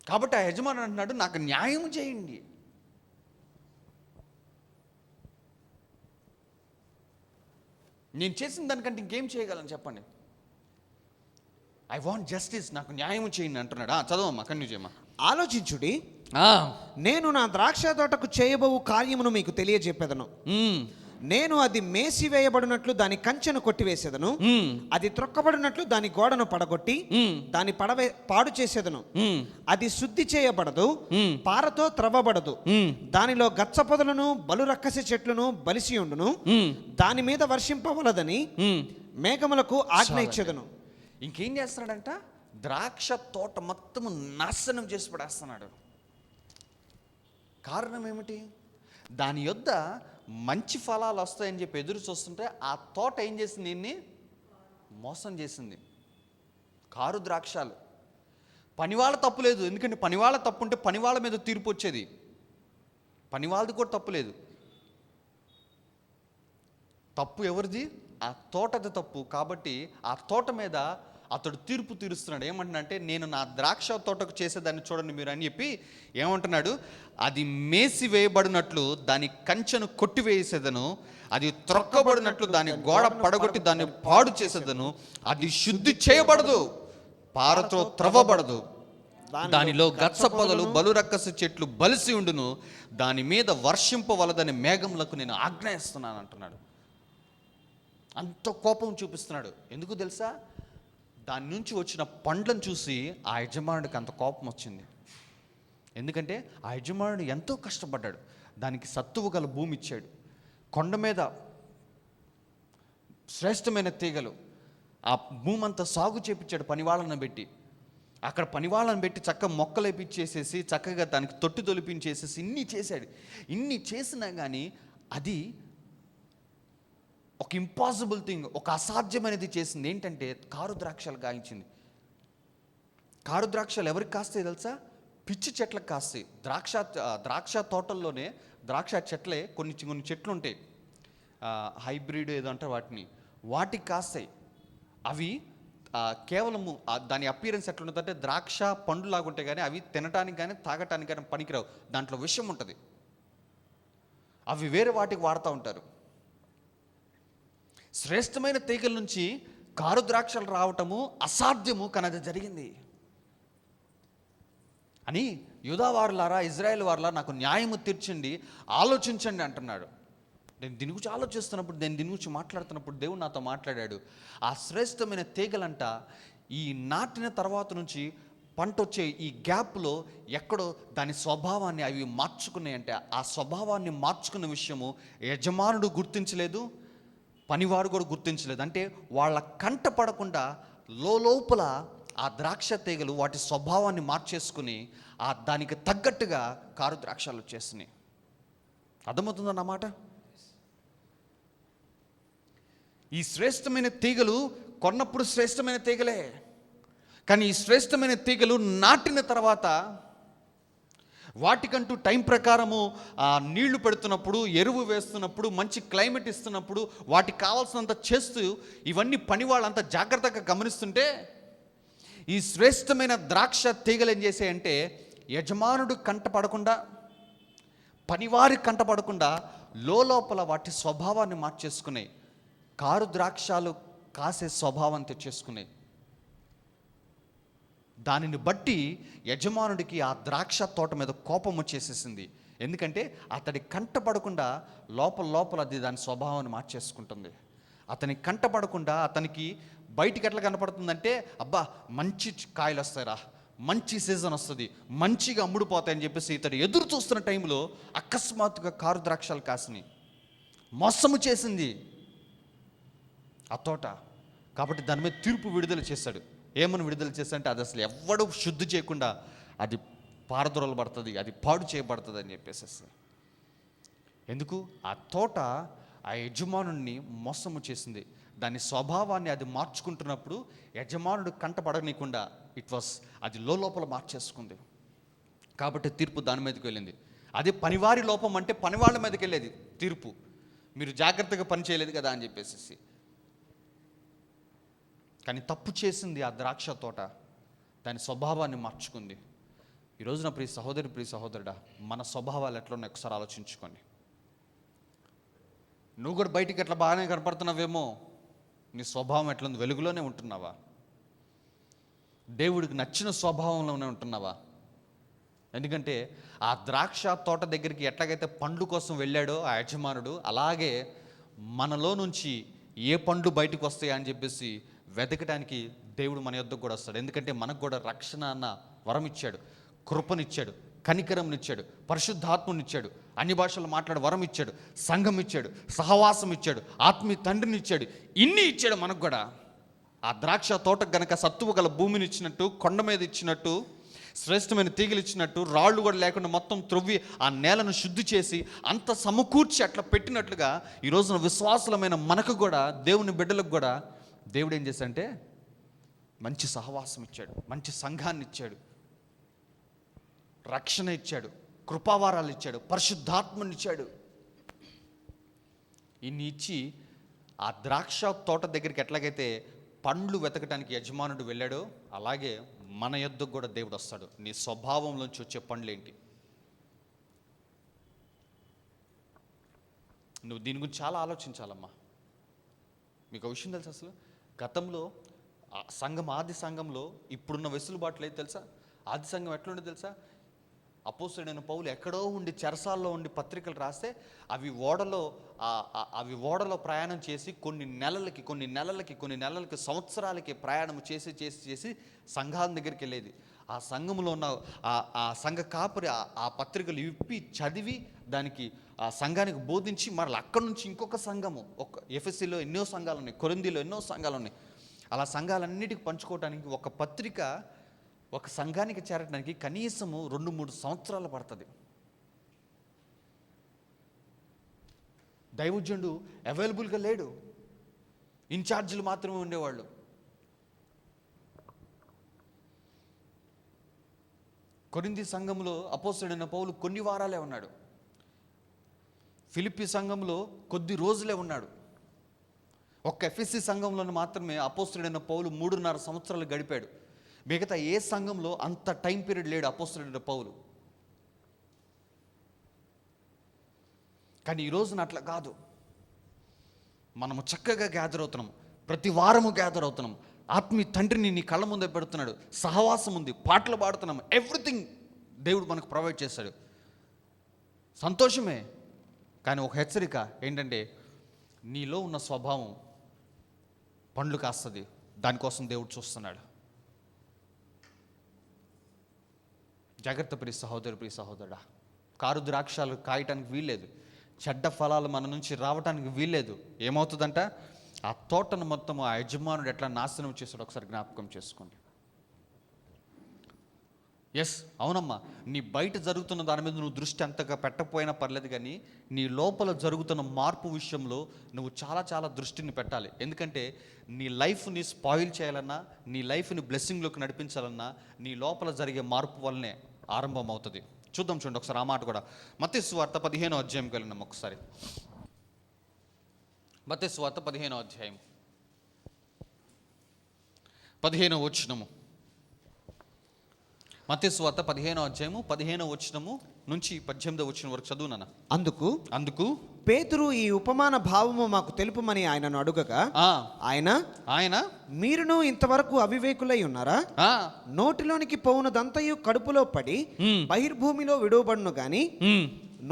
కాబట్టి ఆ యజమాని అంటున్నాడు, నాకు న్యాయం చేయండి. నేను చేసిన దానికంటే ఇంకేం చేయగలను చెప్పండి? ఐ వాంట్ జస్టిస్, నాకు న్యాయం చేయండి అంటున్నాడు. చదవమ్మా, కంటిన్యూ చేయమ్మా. ఆలోచించుడి, నేను నా ద్రాక్ష తోటకు చేయబోవు కార్యమును మీకు తెలియజెప్పేదను. నేను అది మేసివేయబడినట్లు దాని కంచెను కొట్టివేసేదను, అది త్రొక్కబడినట్లు దాని గోడను పడగొట్టి దాని పాడు చేసేదను. అది శుద్ధి చేయబడదు, పారతో త్రవ్వబడదు. దానిలో గచ్చ పొదలను బలు రక్కసి చెట్లను బలిసి ఉండును. దాని మీద వర్షింపవలదని మేఘములకు ఆజ్ఞ ఇచ్చేదను. ఇంకేం చేస్తున్నాడంట? ద్రాక్ష తోట మొత్తం నాశనం చేసి పడేస్తున్నాడు. కారణం ఏమిటి? దాని యొద్ద మంచి ఫలాలు వస్తాయని చెప్పి ఎదురు చూస్తుంటే ఆ తోట ఏం చేసింది? దీన్ని మోసం చేసింది. కారు ద్రాక్షాలు. పనివాళ్ళ తప్పు లేదు, ఎందుకంటే పనివాళ్ళ తప్పు ఉంటే పనివాళ్ళ మీద తీర్పు వచ్చేది. పనివాళ్ళది కూడా తప్పు లేదు. తప్పు ఎవరిది? ఆ తోటది తప్పు. కాబట్టి ఆ తోట మీద అతడు తీర్పు తీరుస్తున్నాడు. ఏమంటున్నాడంటే, నేను నా ద్రాక్ష తోటకు చేసేదాన్ని చూడండి మీరు అని చెప్పి ఏమంటున్నాడు, అది మేసి వేయబడినట్లు దాని కంచెను కొట్టివేసేదను, అది త్రొక్కబడినట్లు దాని గోడ పడగొట్టి దాన్ని పాడు చేసేదను, అది శుద్ధి చేయబడదు, పారతో త్రవ్వబడదు, దానిలో గచ్చ పొదలు బలురక్కసి చెట్లు బలిసి ఉండును, దాని మీద వర్షింపవలదని మేఘములకు నేను ఆజ్ఞాయిస్తున్నాను అంటున్నాడు. అంత కోపం చూపిస్తున్నాడు. ఎందుకు తెలుసా? దాని నుంచి వచ్చిన పండ్లను చూసి ఆ యజమానుడికి అంత కోపం వచ్చింది. ఎందుకంటే ఆ యజమానుడు ఎంతో కష్టపడ్డాడు, దానికి సత్తువ గల భూమి ఇచ్చాడు, కొండ మీద శ్రేష్టమైన తీగలు, ఆ భూమి అంతా సాగు చేపించాడు పనివాళ్ళను పెట్టి. అక్కడ పనివాళ్ళని పెట్టి చక్కగా మొక్కలు వేపించేసేసి చక్కగా దానికి తొట్టి తొలిపించేసేసి ఇన్ని చేశాడు. ఇన్ని చేసినా కానీ అది ఒక ఇంపాసిబుల్ థింగ్, ఒక అసాధ్యమైనది చేసింది. ఏంటంటే కారు ద్రాక్షలు కాయించింది. కారు ద్రాక్షలు ఎవరికి కాస్తాయి తెలుసా? పిచ్చి చెట్లకు కాస్తాయి. ద్రాక్ష తోటల్లోనే ద్రాక్ష చెట్లే కొన్ని చెట్లు ఉంటాయి, హైబ్రిడ్ ఏదో అంటారు వాటికి కాస్తాయి. అవి కేవలము దాని అపియరెన్స్ ఎట్లుంటుందంటే ద్రాక్ష పండులాగా ఉంటాయి, కానీ అవి తినడానికి కానీ తాగటానికి కానీ పనికిరావు. దాంట్లో విషం ఉంటుంది. అవి వేరే వాటికి వాడుతూ ఉంటారు. శ్రేష్టమైన తీగల నుంచి కారు ద్రాక్షలు రావటము అసాధ్యము, కానీ అది జరిగింది అని యూదా వారులారా, ఇజ్రాయేల్ వారులారా, నాకు న్యాయము తీర్చండి, ఆలోచించండి అంటున్నాడు. నేను దీని గురించి ఆలోచిస్తున్నప్పుడు, నేను దీని గురించి మాట్లాడుతున్నప్పుడు దేవుడు నాతో మాట్లాడాడు. ఆ శ్రేష్టమైన తీగలంట ఈ నాటిన తర్వాత నుంచి పంట వచ్చే ఈ గ్యాప్లో ఎక్కడో దాని స్వభావాన్ని అవి మార్చుకున్నాయంటే, ఆ స్వభావాన్ని మార్చుకున్న విషయము యజమానుడు గుర్తించలేదు, పనివాడు కూడా గుర్తించలేదు. అంటే వాళ్ళ కంట పడకుండా లోపల ఆ ద్రాక్ష తీగలు వాటి స్వభావాన్ని మార్చేసుకుని దానికి తగ్గట్టుగా కారు ద్రాక్షలు వచ్చేస్తున్నాయి. అర్థమవుతుందన్నమాట. ఈ శ్రేష్టమైన తీగలు కొన్నప్పుడు శ్రేష్టమైన తీగలే, కానీ ఈ శ్రేష్టమైన తీగలు నాటిన తర్వాత వాటికంటూ టైం ప్రకారము నీళ్లు పెడుతున్నప్పుడు, ఎరువు వేస్తున్నప్పుడు, మంచి క్లైమేట్ ఇస్తున్నప్పుడు, వాటికి కావాల్సినంత చేస్తూ ఇవన్నీ పని వాళ్ళంతా జాగ్రత్తగా గమనిస్తుంటే ఈ శ్రేష్టమైన ద్రాక్ష తీగలు ఏం చేసాయంటే యజమానుడు కంట పడకుండా, పనివారి కంట పడకుండా లోపల వాటి స్వభావాన్ని మార్చేసుకున్నాయి. కారు ద్రాక్షాలు కాసే స్వభావం తెచ్చేసుకున్నాయి. దానిని బట్టి యజమానుడికి ఆ ద్రాక్ష తోట మీద కోపం వచ్చేసేసింది. ఎందుకంటే అతడి కంట పడకుండా లోపల అది దాని స్వభావాన్ని మార్చేసుకుంటుంది. అతని కంట పడకుండా అతనికి బయటికి ఎట్లా కనపడుతుందంటే, అబ్బా మంచి కాయలు వస్తాయిరా, మంచి సీజన్ వస్తుంది, మంచిగా అమ్ముడుపోతాయని చెప్పేసి ఇతడు ఎదురు చూస్తున్న టైంలో అకస్మాత్తుగా కారు ద్రాక్షలు కాసినాయి. మోసము చేసింది ఆ తోట. కాబట్టి దాని మీద తీర్పు విడుదల చేశాడు. ఏమని విడుదల చేస్తాడంటే, అది అసలు ఎవడు శుద్ధి చేయకుండా అది పారదొరలబడుతుంది, అది పాడు చేయబడుతుంది అని చెప్పేసి. ఎందుకు? ఆ తోట ఆ యజమానుడిని మోసము చేసింది. దాని స్వభావాన్ని అది మార్చుకుంటున్నప్పుడు యజమానుడు కంట పడనీయకుండా అది లోపల మార్చేసుకుంది. కాబట్టి తీర్పు దాని మీదకి వెళ్ళింది. అదే పనివారి లోపం అంటే పనివాళ్ళ మీదకి వెళ్ళేది తీర్పు. మీరు జాగ్రత్తగా పని చేయలేదు కదా అని చెప్పేసి. కానీ తప్పు చేసింది ఆ ద్రాక్ష తోట, దాని స్వభావాన్ని మార్చుకుంది. ఈరోజు నా ప్రియ సహోదరుడా, మన స్వభావాలు ఎట్లా ఉన్నాయి ఒకసారి ఆలోచించుకోండి. నువ్వు కూడా బయటికి ఎట్లా బాగానే కనపడుతున్నావేమో, నీ స్వభావం ఎట్లుంది? వెలుగులోనే ఉంటున్నావా? దేవుడికి నచ్చిన స్వభావంలోనే ఉంటున్నావా? ఎందుకంటే ఆ ద్రాక్ష తోట దగ్గరికి ఎట్లాగైతే పండ్లు కోసం వెళ్ళాడో ఆ యజమానుడు, అలాగే మనలో నుంచి ఏ పండ్లు బయటకు వస్తాయా అని చెప్పేసి వెతకడానికి దేవుడు మన యొద్దకు కూడా వస్తాడు. ఎందుకంటే మనకు కూడా రక్షణ అన్న వరం ఇచ్చాడు, కృపనిచ్చాడు, కనికరంనిచ్చాడు, పరిశుద్ధాత్మనిచ్చాడు, అన్ని భాషలు మాట్లాడే వరం ఇచ్చాడు, సంఘం ఇచ్చాడు, సహవాసం ఇచ్చాడు, ఆత్మీయ తండ్రిని ఇచ్చాడు. ఇన్ని ఇచ్చాడు మనకు కూడా. ఆ ద్రాక్ష తోటకు గనక సత్తువ గల భూమిని ఇచ్చినట్టు, కొండ మీద ఇచ్చినట్టు, శ్రేష్టమైన తీగలు ఇచ్చినట్టు, రాళ్ళు కూడా లేకుండా మొత్తం త్రవ్వి ఆ నేలను శుద్ధి చేసి అంత సమకూర్చి అట్లా పెట్టినట్లుగా ఈ రోజున విశ్వాసులమైన మనకు కూడా, దేవుని బిడ్డలకు కూడా దేవుడు ఏం చేశాడంటే మంచి సహవాసం ఇచ్చాడు, మంచి సంఘాన్ని ఇచ్చాడు, రక్షణ ఇచ్చాడు, కృపావారాలు ఇచ్చాడు, పరిశుద్ధాత్మని ఇచ్చాడు. ఇన్ని ఇచ్చి ఆ ద్రాక్ష తోట దగ్గరికి ఎట్లాగైతే పండ్లు వెతకడానికి యజమానుడు వెళ్ళాడో, అలాగే మన యొద్దకు కూడా దేవుడు వస్తాడు. నీ స్వభావంలోంచి వచ్చే పండ్లు ఏంటి? నువ్వు దీని గురించి చాలా ఆలోచించాలమ్మా. మీకు ఒక విషయం తెలుసా? అసలు గతంలో ఆది సంఘంలో ఇప్పుడున్న వెసులుబాట్లు అయితే తెలుసా? ఆది సంఘం ఎట్లుండే తెలుసా? అపోస్తలుడైన పౌలు ఎక్కడో ఉండి చెరసాల్లో ఉండి పత్రికలు రాస్తే అవి ఓడలో ప్రయాణం చేసి కొన్ని నెలలకి సంవత్సరాలకి ప్రయాణం చేసి సంఘాల దగ్గరికి వెళ్ళేది. ఆ సంఘంలో ఉన్న ఆ సంఘ కాపరి ఆ పత్రికలు ఇప్పి చదివి దానికి ఆ సంఘానికి బోధించి మరలా అక్కడి నుంచి ఇంకొక సంఘము, ఒక ఎఫెసీలో ఎన్నో సంఘాలు ఉన్నాయి, కొరింథీలో ఎన్నో సంఘాలు ఉన్నాయి. అలా సంఘాలన్నిటికీ పంచుకోవడానికి ఒక పత్రిక ఒక సంఘానికి చేరడానికి కనీసము 2-3 సంవత్సరాలు పడుతుంది. దైవజనుడు అవైలబుల్గా లేడు, ఇన్ఛార్జీలు మాత్రమే ఉండేవాళ్ళు. కొరింథీ సంఘంలో అపోస్తలుడైన పౌలు కొన్ని వారాలే ఉన్నాడు. ఫిలిప్పీ సంఘంలో కొద్ది రోజులే ఉన్నాడు. ఒక్క ఎఫెసీ సంఘంలో మాత్రమే అపోస్తలుడైన పౌలు 3.5 సంవత్సరాలు గడిపాడు. మిగతా ఏ సంఘంలో అంత టైం పీరియడ్ లేడు అపోస్తలుడైన పౌలు. కానీ ఈ రోజున అట్లా కాదు. మనము చక్కగా గ్యాదర్ అవుతున్నాం, ప్రతి వారము గ్యాదర్ అవుతున్నాం. ఆత్మీయ తండ్రిని నీ కళ్ళ ముందే పెడుతున్నాడు, సహవాసం ఉంది, పాటలు పాడుతున్నాం, ఎవ్రీథింగ్ దేవుడు మనకు ప్రొవైడ్ చేశాడు. సంతోషమే. కానీ ఒక హెచ్చరిక ఏంటంటే, నీలో ఉన్న స్వభావం పండ్లు కాస్తుంది. దానికోసం దేవుడు చూస్తున్నాడు. జాగ్రత్త ప్రియ సహోదరుడా. కారు ద్రాక్షాలు కాయటానికి వీల్లేదు, చెడ్డ ఫలాలు మన నుంచి రావటానికి వీల్లేదు. ఏమవుతుందంట? ఆ తోటను మొత్తం ఆ యజమానుడు ఎట్లా నాశనం చేశాడు ఒకసారి జ్ఞాపకం చేసుకోండి. ఎస్, అవునమ్మా, నీ బయట జరుగుతున్న దాని మీద నువ్వు దృష్టి అంతగా పెట్టకపోయినా పర్లేదు, కానీ నీ లోపల జరుగుతున్న మార్పు విషయంలో నువ్వు చాలా చాలా దృష్టిని పెట్టాలి. ఎందుకంటే నీ లైఫ్ని స్పాయిల్ చేయాలన్నా, నీ లైఫ్ని బ్లెస్సింగ్లోకి నడిపించాలన్నా నీ లోపల జరిగే మార్పు వల్లనే ఆరంభం అవుతుంది. చూడండి ఒకసారి ఆ మాట కూడా. మత్తయి సువార్త 15వ అధ్యాయంకి వెళ్ళినాం ఒకసారి. మత్తయి సువార్త 15వ అధ్యాయం 15వ వచనము. మత్తయి సువార్త 15వ అధ్యాయము 15వ వచనము నుంచి 18వ వచనం వరకు చదువునా. అందుకు పేతురు ఈ ఉపమాన భావము మాకు తెలుపుమని ఆయనను అడుగగా ఆయన మీరును ఇంతవరకు అవివేకులై ఉన్నారా? నోటిలోనికి పోవునదంతయు కడుపులో పడి బహిర్భూమిలో విడువబడును గాని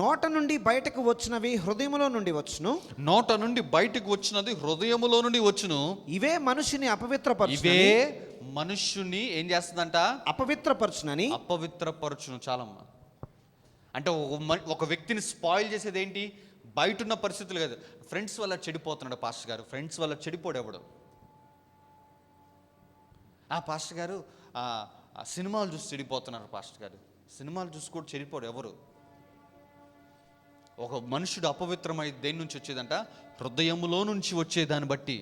నోట నుండి బయటకు వచ్చినవి హృదయములో నుండి వచ్చును. నోట నుండి బయటకు వచ్చినది హృదయములో నుండి వచ్చును. ఇవే మనుషుని మనుష్యుని ఏం చేస్తుందంట? అపవిత్రపరచును. చాలమ్మా. అంటే ఒక వ్యక్తిని స్పాయిల్ చేసేది ఏంటి? బయట ఉన్న పరిస్థితులు కాదు. ఫ్రెండ్స్ వల్ల చెడిపోతున్నాడు పాస్టర్ గారు. ఫ్రెండ్స్ వల్ల చెడిపోడు ఎవడు? పాస్టర్ గారు సినిమాలు చూసి చెడిపోతున్నారు పాస్టర్ గారు. సినిమాలు చూసి కూడా చెడిపోడు ఎవరు. ఒక మనుషుడు అపవిత్రమై దేని నుంచి వచ్చేదంట? హృదయములో నుంచి వచ్చేదాన్ని బట్టి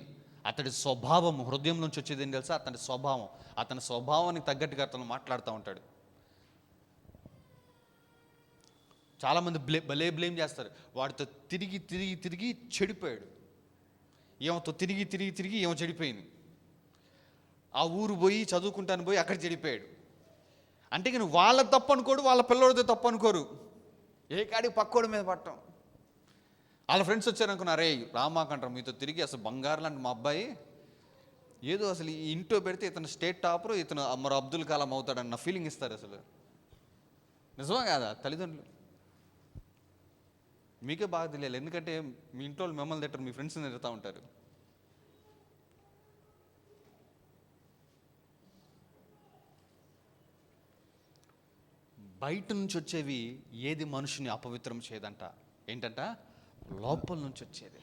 అతడి స్వభావం, హృదయం నుంచి వచ్చేది ఏం తెలుసా? అతని స్వభావానికి తగ్గట్టుగా అతను మాట్లాడుతూ ఉంటాడు. చాలామంది భలే బ్లేమ్ చేస్తారు. వాడితో తిరిగి చెడిపోయాడు, ఏమతో తిరిగి ఏమో చెడిపోయింది. ఆ ఊరు పోయి చదువుకుంటాను పోయి అక్కడ చెడిపోయాడు. అంటే కానీ వాళ్ళ తప్పు అనుకోడు, వాళ్ళ పిల్లడితో తప్పు అనుకోరు. ఏ కాడికి పక్కోడి మీద పట్టం. వాళ్ళ ఫ్రెండ్స్ వచ్చారనుకున్నారు, రే రామాకంటారు మీతో తిరిగి అసలు బంగారు లాంటి మా అబ్బాయి ఏదో అసలు ఈ ఇంట్లో పెడితే ఇతను స్టేట్ టాపర్, ఇతను మరో అబ్దుల్ కలాం అవుతాడన్న ఫీలింగ్ ఇస్తారు. అసలు నిజమా కాదా? తల్లిదండ్రులు మీకే బాగా తెలియాలి. ఎందుకంటే మీ ఇంట్లో మిమ్మల్ని తిట్టరు, మీ ఫ్రెండ్స్ని తిరుగుతూ ఉంటారు. బయట నుంచి వచ్చేవి ఏది మనుషుని అపవిత్రం చేయదంట? ఏంటంట? లోపల నుంచి వచ్చేది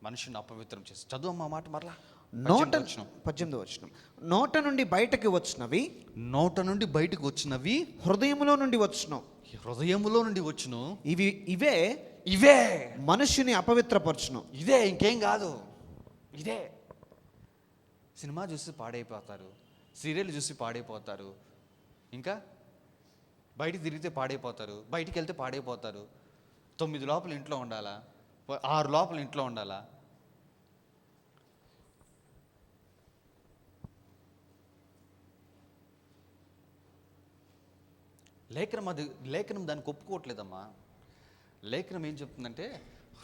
మనుషుని అపవిత్రం చేసి. చదువు మా మాట మరలా. 18వ వచనం. నోట నుండి బయటకు వచ్చినవి హృదయములో నుండి వచ్చును. ఇవే మనుషుని అపవిత్రపరచును. ఇదే, ఇంకేం కాదు. ఇదే. సినిమా చూసి పాడైపోతారు, సీరియల్ చూసి పాడైపోతారు, ఇంకా బయట తిరిగితే పాడైపోతారు, బయటికి వెళ్తే పాడైపోతారు. 9 లోపల ఇంట్లో ఉండాలా, 6 లోపల ఇంట్లో ఉండాలా, లేఖనం దానికి ఒప్పుకోవట్లేదమ్మా. లేఖనం ఏం చెప్తుందంటే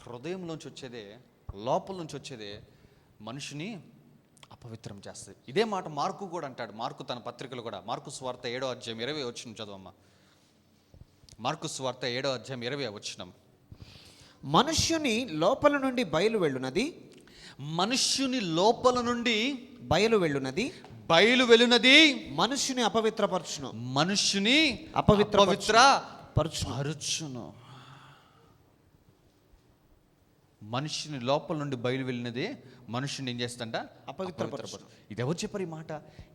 హృదయంలోంచి వచ్చేదే, లోపల నుంచి వచ్చేదే మనిషిని అపవిత్రం చేస్తుంది. ఇదే మాట మార్కు కూడా అంటాడు. మార్కు తన పత్రికలు కూడా, మార్కు సువార్త 7వ అధ్యాయం 20 వచనం చదవమ్మా. మార్కు సువార్త 7వ అధ్యాయం 20 వచనం. మనుష్యుని లోపల నుండి బయలు వెళ్ళునది, మనుష్యుని లోపల నుండి బయలు వెళ్ళునది మనుష్యుని అపవిత్రపరచును, మనుష్యుని పరుచును. మనుషుని లోపల నుండి బయలు వెళ్ళినది మనుషుని ఏం చేస్తుంట? అపవిత్రపరచు. ఇది ఎవరు చెప్పారు ఈ మాట?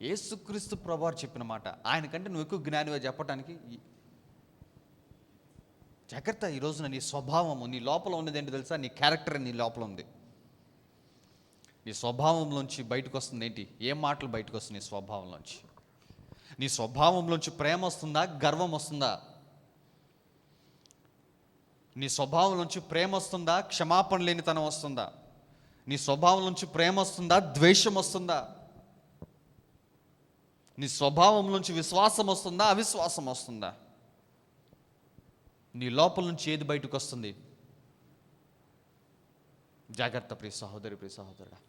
యేసుక్రీస్తు ప్రభువారు చెప్పిన మాట. ఆయన కంటే నువ్వు ఎక్కువ జ్ఞానివే చెప్పడానికి. జాగ్రత్త. ఈ రోజున నీ స్వభావము నీ లోపల ఉన్నది ఏంటి తెలుసా? నీ క్యారెక్టర్ నీ లోపల ఉంది. నీ స్వభావంలోంచి బయటకు వస్తుంది ఏంటి? ఏం మాటలు బయటకు వస్తుంది నీ స్వభావంలోంచి? నీ స్వభావంలోంచి ప్రేమ వస్తుందా, గర్వం వస్తుందా? నీ స్వభావం నుంచి ప్రేమ వస్తుందా, క్షమాపణ లేనితనం వస్తుందా? నీ స్వభావం నుంచి ప్రేమ వస్తుందా, ద్వేషం వస్తుందా? నీ స్వభావం నుంచి విశ్వాసం వస్తుందా, అవిశ్వాసం వస్తుందా? నీ లోపల నుంచి ఏది బయటకు వస్తుంది? జాగ్రత్త ప్రియ సహోదరి, ప్రియ సహోదరుడా.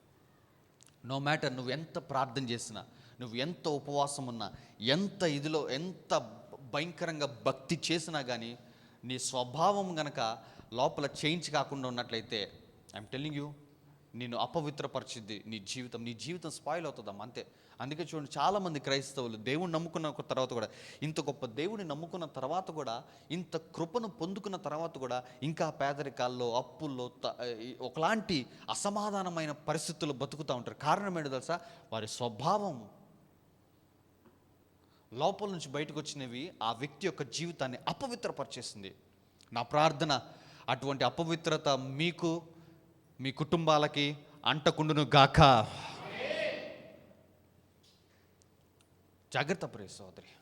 నో మ్యాటర్ నువ్వు ఎంత ప్రార్థన చేసినా, నువ్వు ఎంత ఉపవాసం ఉన్నా, ఎంత భయంకరంగా భక్తి చేసినా కానీ నీ స్వభావం గనక లోపల చేంజ్ కాకుండా ఉన్నట్లయితే ఐఎమ్ టెల్లింగ్ యూ, నేను అపవిత్రపరిచిద్ది నీ జీవితం స్పాయిల్ అవుతుందమ్మా, అంతే. అందుకే చూడండి, చాలామంది క్రైస్తవులు దేవుని నమ్ముకున్న తర్వాత కూడా, ఇంత గొప్ప దేవుని నమ్ముకున్న తర్వాత కూడా, ఇంత కృపను పొందుకున్న తర్వాత కూడా ఇంకా పేదరికాల్లో, అప్పుల్లో, ఒకలాంటి అసమాధానమైన పరిస్థితుల్లో బతుకుతూ ఉంటారు. కారణం ఏంటో తెలుసా? వారి స్వభావం లోపల నుంచి బయటకు వచ్చినవి ఆ వ్యక్తి యొక్క జీవితాన్ని అపవిత్రపరిచేసింది. నా ప్రార్థన అటువంటి అపవిత్రత మీకు, మీ కుటుంబాలకి అంటకుండును గాక. జాగ్రత్త ప్రియ సోదరి.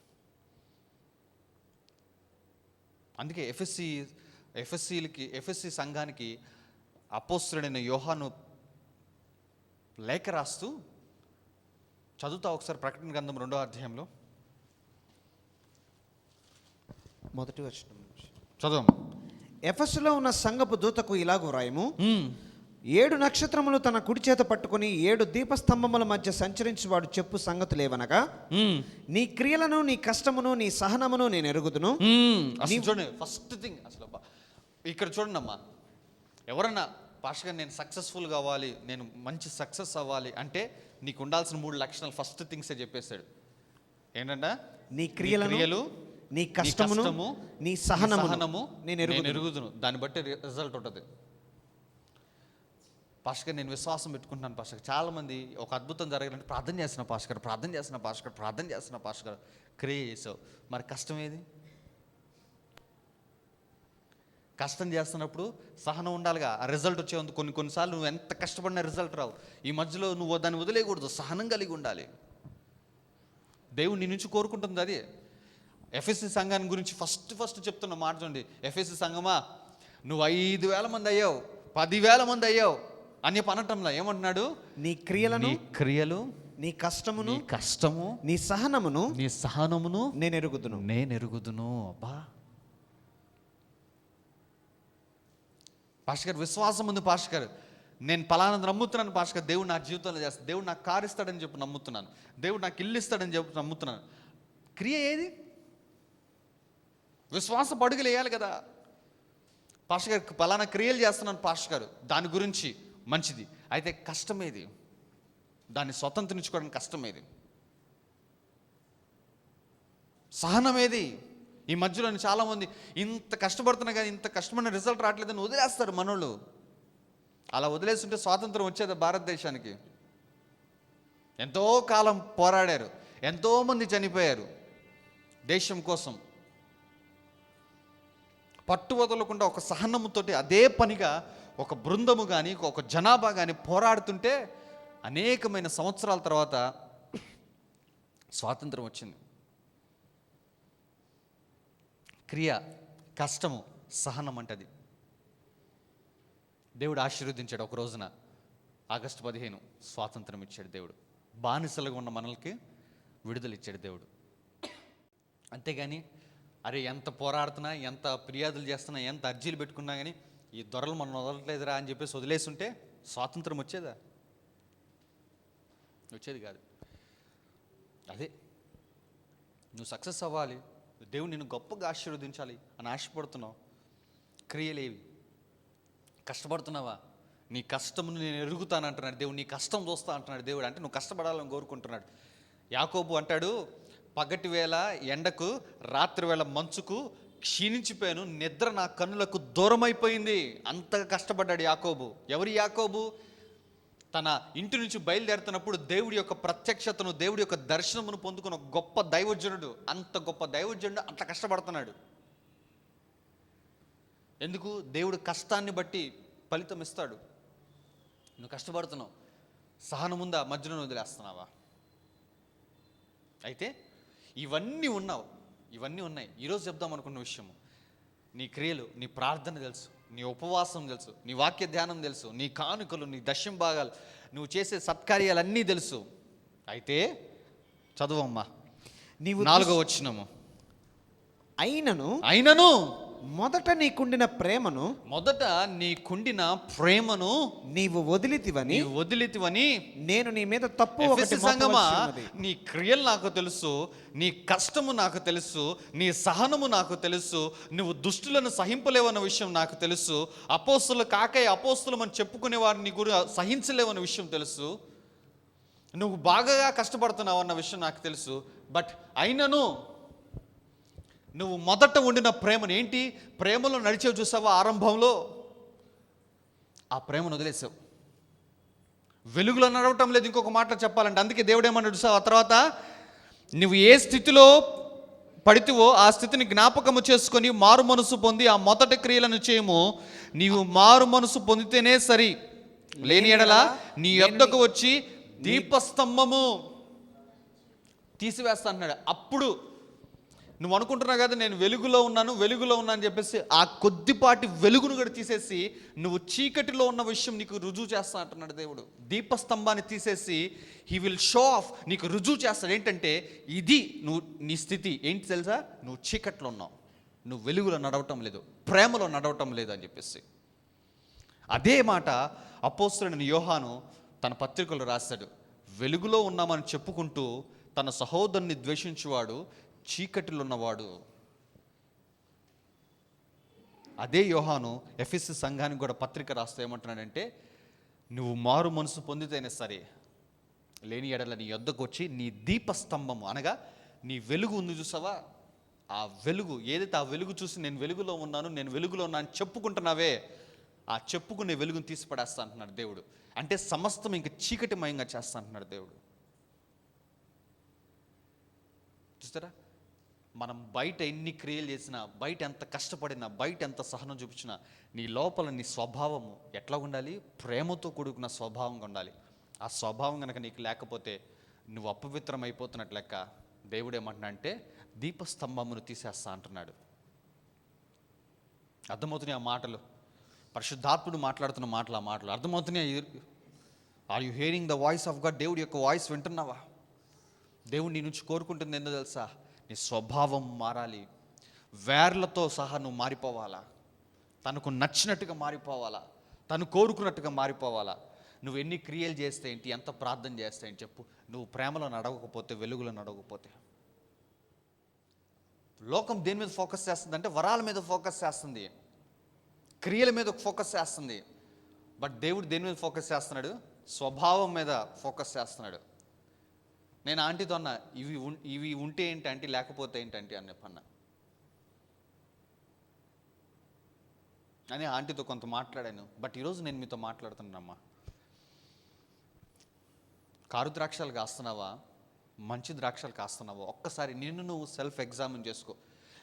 అందుకే ఎఫెస్సీ సంఘానికి అపోస్తలుడైన యోహాను లేఖ రాస్తూ చదువుతా ఒకసారి. ప్రకటన గ్రంథం 2వ అధ్యాయంలో మొదటి వచనం చదవం. ఎఫెసులో ఉన్న సంఘపు దూతకు ఇలాగు వ్రాయము, 7 నక్షత్రములు తన కుడి చేత పట్టుకుని 7 దీపస్తంభముల మధ్య సంచరించువాడు చెప్పు సంగతులేవనగా, నీ క్రియలను, నీ కష్టమును, నీ సహనమును నేను ఎరుగుదును. చూడండి, ఫస్ట్ థింగ్ అసలు ఇక్కడ చూడండి అమ్మా, ఎవరన్నా పాస్టర్ నేను సక్సెస్ఫుల్ కావాలి, నేను మంచి సక్సెస్ అవ్వాలి అంటే నీకు ఉండాల్సిన 3 లక్షణాలు ఫస్ట్ థింగ్సే చెప్పేశాడు. ఏంటంట? నీ క్రియలు, నీ కష్టమును, నీ సహనము నేను ఎరుగుదును. దాన్ని బట్టి రిజల్ట్ ఉంటుంది. పాస్టర్ నేను విశ్వాసం పెట్టుకుంటున్నాను పాస్టర్. చాలామంది ఒక అద్భుతం జరగాలంటే ప్రార్థన చేస్తున్న పాస్టర్ క్రియ చేసావు. మరి కష్టం ఏది? కష్టం చేస్తున్నప్పుడు సహనం ఉండాలిగా. ఆ రిజల్ట్ వచ్చేందుకు కొన్నిసార్లు నువ్వు ఎంత కష్టపడినా రిజల్ట్ రావు. ఈ మధ్యలో నువ్వు దాన్ని వదిలేయకూడదు, సహనం కలిగి ఉండాలి. దేవుడు నీ నుంచి కోరుకుంటుంది అది. ఎఫెసీ సంఘాన్ని గురించి ఫస్ట్ చెప్తున్న మాట చూడండి. ఎఫెసీ సంఘమా, నువ్వు 5,000 మంది అయ్యావు, 10,000 మంది అయ్యావు అని అనటంలో ఏమంటున్నాడు? నీ క్రియలు, నీ కష్టము, నీ సహనమును నేను ఎరుగుదును. అబ్బా పాస్టర్ గారు, విశ్వాసం ఉంది పాస్టర్ గారు, నేను పలానా నమ్ముతున్నాను పాస్టర్ గారు, దేవుడు నా జీవితంలో చేస్తాను, దేవుడు నాకు కారు ఇస్తాడని చెప్పి నమ్ముతున్నాను, దేవుడు నాకు ఇల్లు ఇస్తాడని చెప్పి నమ్ముతున్నాను. క్రియ ఏది? విశ్వాస పడుగులు వేయాలి కదా. పాస్టర్ గారు పలానా క్రియలు చేస్తున్నాను పాస్టర్ గారు, దాని గురించి మంచిది. అయితే కష్టం ఏది? దాన్ని స్వతంత్రించుకోవడానికి కష్టం ఏది? సహనం ఏది? ఈ మధ్యలో చాలామంది ఇంత కష్టపడుతున్నా కానీ ఇంత కష్టమైన రిజల్ట్ రావట్లేదని వదిలేస్తారు మనోళ్ళు. అలా వదిలేస్తుంటే స్వాతంత్రం వచ్చేది భారతదేశానికి. ఎంతో కాలం పోరాడారు, ఎంతోమంది చనిపోయారు దేశం కోసం. పట్టు వదలకుండా ఒక సహనముతోటి అదే పనిగా ఒక బృందము కానీ ఒక జనాభా కానీ పోరాడుతుంటే అనేకమైన సంవత్సరాల తర్వాత స్వాతంత్రం వచ్చింది. క్రియ, కష్టము, సహనం అంటది దేవుడు ఆశీర్వదించాడు. ఒక రోజున ఆగస్టు 15 స్వాతంత్రం ఇచ్చాడు దేవుడు. బానిసలుగా ఉన్న మనల్కి విడుదల ఇచ్చాడు దేవుడు. అంతేగాని అరే ఎంత పోరాడుతున్నా, ఎంత ఫిర్యాదులు చేస్తున్నా, ఎంత అర్జీలు పెట్టుకున్నా కానీ ఈ దొరలు మనం వదలట్లేదురా అని చెప్పేసి వదిలేసి ఉంటే స్వాతంత్రం వచ్చేదా? వచ్చేది కాదు. అదే నువ్వు సక్సెస్ అవ్వాలి, దేవుడు నిన్ను గొప్పగా ఆశీర్వదించాలి అని ఆశపడుతున్నావు, క్రియలేవి? కష్టపడుతున్నావా? నీ కష్టమును నేను ఎరుగుతాను అంటున్నాడు దేవుడు, నీ కష్టం చూస్తా అంటున్నాడు దేవుడు. అంటే నువ్వు కష్టపడాలని కోరుకుంటున్నాడు. యాకోబు అంటాడు, పగటి వేళ ఎండకు, రాత్రి వేళ మంచుకు క్షీణించిపోయాను, నిద్ర నా కన్నులకు దూరమైపోయింది. అంతగా కష్టపడ్డాడు యాకోబు. ఎవరి యాకోబు? తన ఇంటి నుంచి బయలుదేరుతున్నప్పుడు దేవుడి యొక్క ప్రత్యక్షతను, దేవుడి యొక్క దర్శనమును పొందుకున్న గొప్ప దైవజనుడు. అంత గొప్ప దైవజనుడు అంత కష్టపడుతున్నాడు. ఎందుకు? దేవుడు కష్టాన్ని బట్టి ఫలితం ఇస్తాడు. నువ్వు కష్టపడుతున్నావు, సహనముందా? మధ్యలో వదిలేస్తున్నావా? అయితే ఇవన్నీ ఉన్నాయి. ఈరోజు చెప్దాం అనుకున్న విషయము, నీ క్రియలు, నీ ప్రార్థన తెలుసు, నీ ఉపవాసం తెలుసు, నీ వాక్య ధ్యానం తెలుసు, నీ కానుకలు, నీ దశం భాగాలు, నువ్వు చేసే సత్కార్యాలన్నీ తెలుసు. అయితే చదువమ్మా, నీవు 4వ వచనము. అయినను మొదట నీకుండిన ప్రేమను నీవు వదిలితివని నేను నీ మీద తప్పు ఒకటి సంగమా, మోపవలసి ఉన్నది. నీ క్రియలు నాకు తెలుసు, నీ కష్టము నాకు తెలుసు, నీ సహనము నాకు తెలుసు, నువ్వు దుష్టులను సహింపలేవన్న విషయం నాకు తెలుసు, అపోస్తులు కాకయ్య అపోస్తులు అని చెప్పుకునే వారిని కూడా సహించలేవన్న విషయం తెలుసు, నువ్వు బాగా కష్టపడుతున్నావు అన్న విషయం నాకు తెలుసు. బట్ అయినను నువ్వు మొదట ఉండిన ప్రేమను, ఏంటి ప్రేమలో నడిచేవి చూసావా? ఆరంభంలో ఆ ప్రేమను వదిలేసావు. వెలుగులో నడవటం లేదు. ఇంకొక మాట చెప్పాలంటే, అందుకే దేవుడు ఏమన్నాడు చూసావు? ఆ తర్వాత నువ్వు ఏ స్థితిలో పడితివో ఆ స్థితిని జ్ఞాపకము చేసుకొని మారు మనసు పొంది ఆ మొదటి క్రియలను చేయము. నీవు మారు మనసు పొందితేనే సరి, లేని ఎడల నీ యొద్దకు వచ్చి దీపస్తంభము తీసివేస్తా అన్నాడు. అప్పుడు నువ్వు అనుకుంటున్నావు కదా, నేను వెలుగులో ఉన్నాను అని చెప్పేసి ఆ కొద్దిపాటి వెలుగును కూడా తీసేసి నువ్వు చీకటిలో ఉన్న విషయం నీకు రుజువు చేస్తా అంటున్నాడు దేవుడు. దీపస్తంభాన్ని తీసేసి హీ విల్ షో ఆఫ్, నీకు రుజువు చేస్తాడు. ఏంటంటే ఇది నీ స్థితి ఏంటి తెలుసా? నువ్వు చీకట్లో ఉన్నావు, నువ్వు వెలుగులో నడవటం లేదు, ప్రేమలో నడవటం లేదు అని చెప్పేసి. అదే మాట అపోస్తలుడైన యోహాను తన పత్రికలో రాశాడు. వెలుగులో ఉన్నామని చెప్పుకుంటూ తన సహోదరుని ద్వేషించువాడు చీకటిలో ఉన్నవాడు. అదే యోహాను ఎఫెసు సంఘానికి కూడా పత్రిక రాస్తూ ఏమంటున్నాడంటే, నువ్వు మారు మనసు పొందితేనే సరే, లేని ఎడల నీ యొద్దకు వచ్చి నీ దీపస్తంభము అనగా నీ వెలుగు ఉంది చూసావా, ఆ వెలుగు ఏదైతే ఆ వెలుగు చూసి నేను వెలుగులో ఉన్నాను అని చెప్పుకుంటున్నావే, ఆ చెప్పుకునే వెలుగును తీసి పడేస్తా అంటున్నాడు దేవుడు. అంటే సమస్తం ఇంక చీకటిమయంగా చేస్తా అంటున్నాడు దేవుడు. చూస్తారా, మనం బయట ఎన్ని క్రియలు చేసినా, బయట ఎంత కష్టపడినా, బయట ఎంత సహనం చూపించినా, నీ లోపల నీ స్వభావము ఎట్లా ఉండాలి? ప్రేమతో కూడుకున్న స్వభావంగా ఉండాలి. ఆ స్వభావం కనుక నీకు లేకపోతే నువ్వు అపవిత్రం అయిపోతున్నట్లు లెక్క. దేవుడు ఏమంటున్నా అంటే దీపస్తంభమును తీసేస్తా అంటున్నాడు. అర్థమవుతున్నాయి ఆ మాటలు? పరిశుద్ధాత్ముడు మాట్లాడుతున్న మాటలు, ఆ మాటలు అర్థమవుతున్నాయి? Are you hearing the voice of God? దేవుడి యొక్క వాయిస్ వింటున్నావా? దేవుడు నీ నుంచి కోరుకుంటుంది ఏందో తెలుసా? నీ స్వభావం మారాలి. వేర్లతో సహా నువ్వు మారిపోవాలా, తనకు నచ్చినట్టుగా మారిపోవాలా, తను కోరుకున్నట్టుగా మారిపోవాలా. నువ్వు ఎన్ని క్రియలు చేస్తే ఏంటి, ఎంత ప్రార్థన చేస్తే ఏంటి చెప్పు, నువ్వు ప్రేమలో నడవకపోతే, వెలుగులో నడవకపోతే. లోకం దేని మీద ఫోకస్ చేస్తుంది అంటే వరాల మీద ఫోకస్ చేస్తుంది, క్రియల మీద ఫోకస్ చేస్తుంది. బట్ దేవుడు దేని మీద ఫోకస్ చేస్తున్నాడు? స్వభావం మీద ఫోకస్ చేస్తున్నాడు. నేను ఆంటీతో అన్నా, ఇవి ఉంటే ఏంటంటే లేకపోతే ఏంటంటే అని చెప్పన్నా అని ఆంటీతో కొంత మాట్లాడాను. బట్ ఈరోజు నేను మీతో మాట్లాడుతున్నానమ్మా. కారు ద్రాక్షలు కాస్తున్నావా, మంచి ద్రాక్షలు కాస్తున్నావా? ఒక్కసారి నిన్ను నువ్వు సెల్ఫ్ ఎగ్జామిన్ చేసుకో.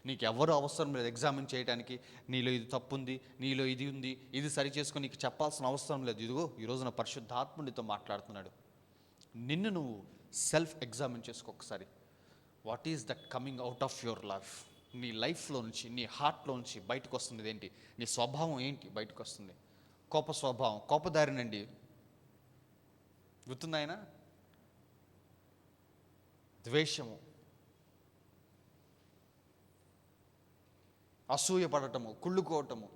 నీకు ఎవరు అవసరం లేదు ఎగ్జామిన్ చేయడానికి. నీలో ఇది తప్పు ఉంది, నీలో ఇది ఉంది, ఇది సరి చేసుకొని నీకు చెప్పాల్సిన అవసరం లేదు. ఇదిగో ఈరోజున పరిశుద్ధాత్ముడితో మాట్లాడుతున్నాడు. నిన్ను నువ్వు సెల్ఫ్ ఎగ్జామిన్ చేసుకో ఒకసారి. What is that coming out of your life? నీ లైఫ్లో నుంచి, నీ హార్ట్లో నుంచి బయటకు వస్తుంది ఏంటి? నీ స్వభావం ఏంటి బయటకు వస్తుంది? కోప స్వభావం, కోపదారినండి, గుర్తుంది ఆయన? ద్వేషము, అసూయ పడటము, కుళ్ళుకోవటము.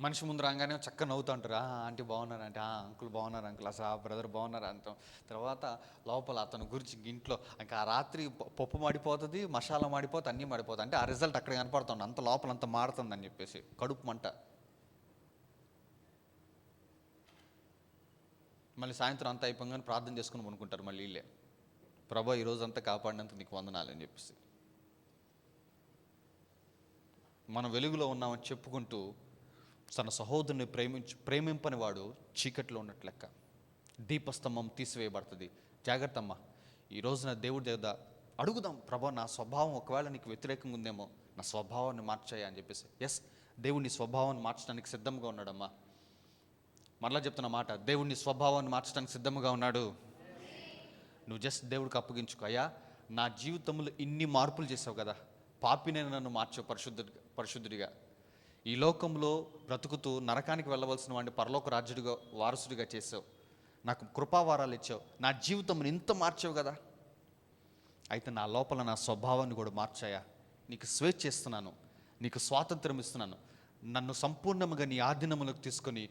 మనిషి ముందు రాగానే చక్కగా నవ్వుతూ ఉంటారు. ఆంటీ బాగున్నారు, అంటే అంకుల్ బాగున్నారు అంకుల్, అసలు బ్రదర్ బాగున్నారు అంటాం. తర్వాత లోపల అతను గురించి ఇంట్లో ఇంకా ఆ రాత్రి పప్పు మాడిపోతుంది, మసాలా మాడిపోతుంది, అన్నీ మాడిపోతుంది. అంటే ఆ రిజల్ట్ అక్కడ కనపడుతుంది, అంత లోపల అంత మారుతుంది అని చెప్పేసి కడుపు మంట. మళ్ళీ సాయంత్రం అంతా అయిపోగానే ప్రార్థన చేసుకుని పనుకుంటారు మళ్ళీ వీళ్ళే, ప్రభా ఈరోజు అంతా కాపాడినందుకు నీకు వందనాలు అని చెప్పేసి. మనం వెలుగులో ఉన్నామని చెప్పుకుంటూ తన సహోదరుని ప్రేమింపని వాడు చీకట్లో ఉన్నట్లు లెక్క. దీపస్తంభం తీసివేయబడుతుంది. జాగ్రత్త అమ్మా. ఈ రోజున దేవుడి దగ్గర అడుగుదాం, ప్రభా నా స్వభావం ఒకవేళ నీకు వ్యతిరేకంగా ఉందేమో, నా స్వభావాన్ని మార్చాయా అని చెప్పేసి. ఎస్, దేవుడు నీ స్వభావాన్ని మార్చడానికి సిద్ధంగా ఉన్నాడమ్మా. మరలా చెప్తున్న మాట, దేవుడు నీ స్వభావాన్ని మార్చడానికి సిద్ధంగా ఉన్నాడు. నువ్వు జస్ట్ దేవుడికి అప్పగించుకో. అయ్యా నా జీవితంలో ఇన్ని మార్పులు చేసావు కదా, పాపినే నన్ను మార్చావు పరిశుద్ధుడిగా. ఈ లోకంలో బ్రతుకుతూ నరకానికి వెళ్ళవలసిన వాడిని పరలోక రాజ్యుడిగా వారసుడిగా చేసావు. నాకు కృపావారాలు ఇచ్చావు, నా జీవితం ఇంత మార్చావు కదా. అయితే నా లోపల నా స్వభావాన్ని కూడా మార్చాయా. నీకు స్వేచ్ఛ ఇస్తున్నాను, నీకు స్వాతంత్రం ఇస్తున్నాను. నన్ను సంపూర్ణంగా నీ ఆధీనంలోకి తీసుకొని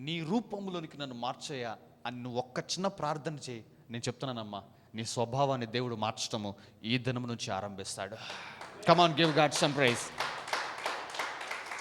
నీ రూపంలోనికి నన్ను మార్చాయా అని నువ్వు ఒక్క చిన్న ప్రార్థన చేయి. నేను చెప్తున్నానమ్మా, నీ స్వభావాన్ని దేవుడు మార్చడము ఈ దినం నుంచి ఆరంభిస్తాడు. Come on, give God some praise.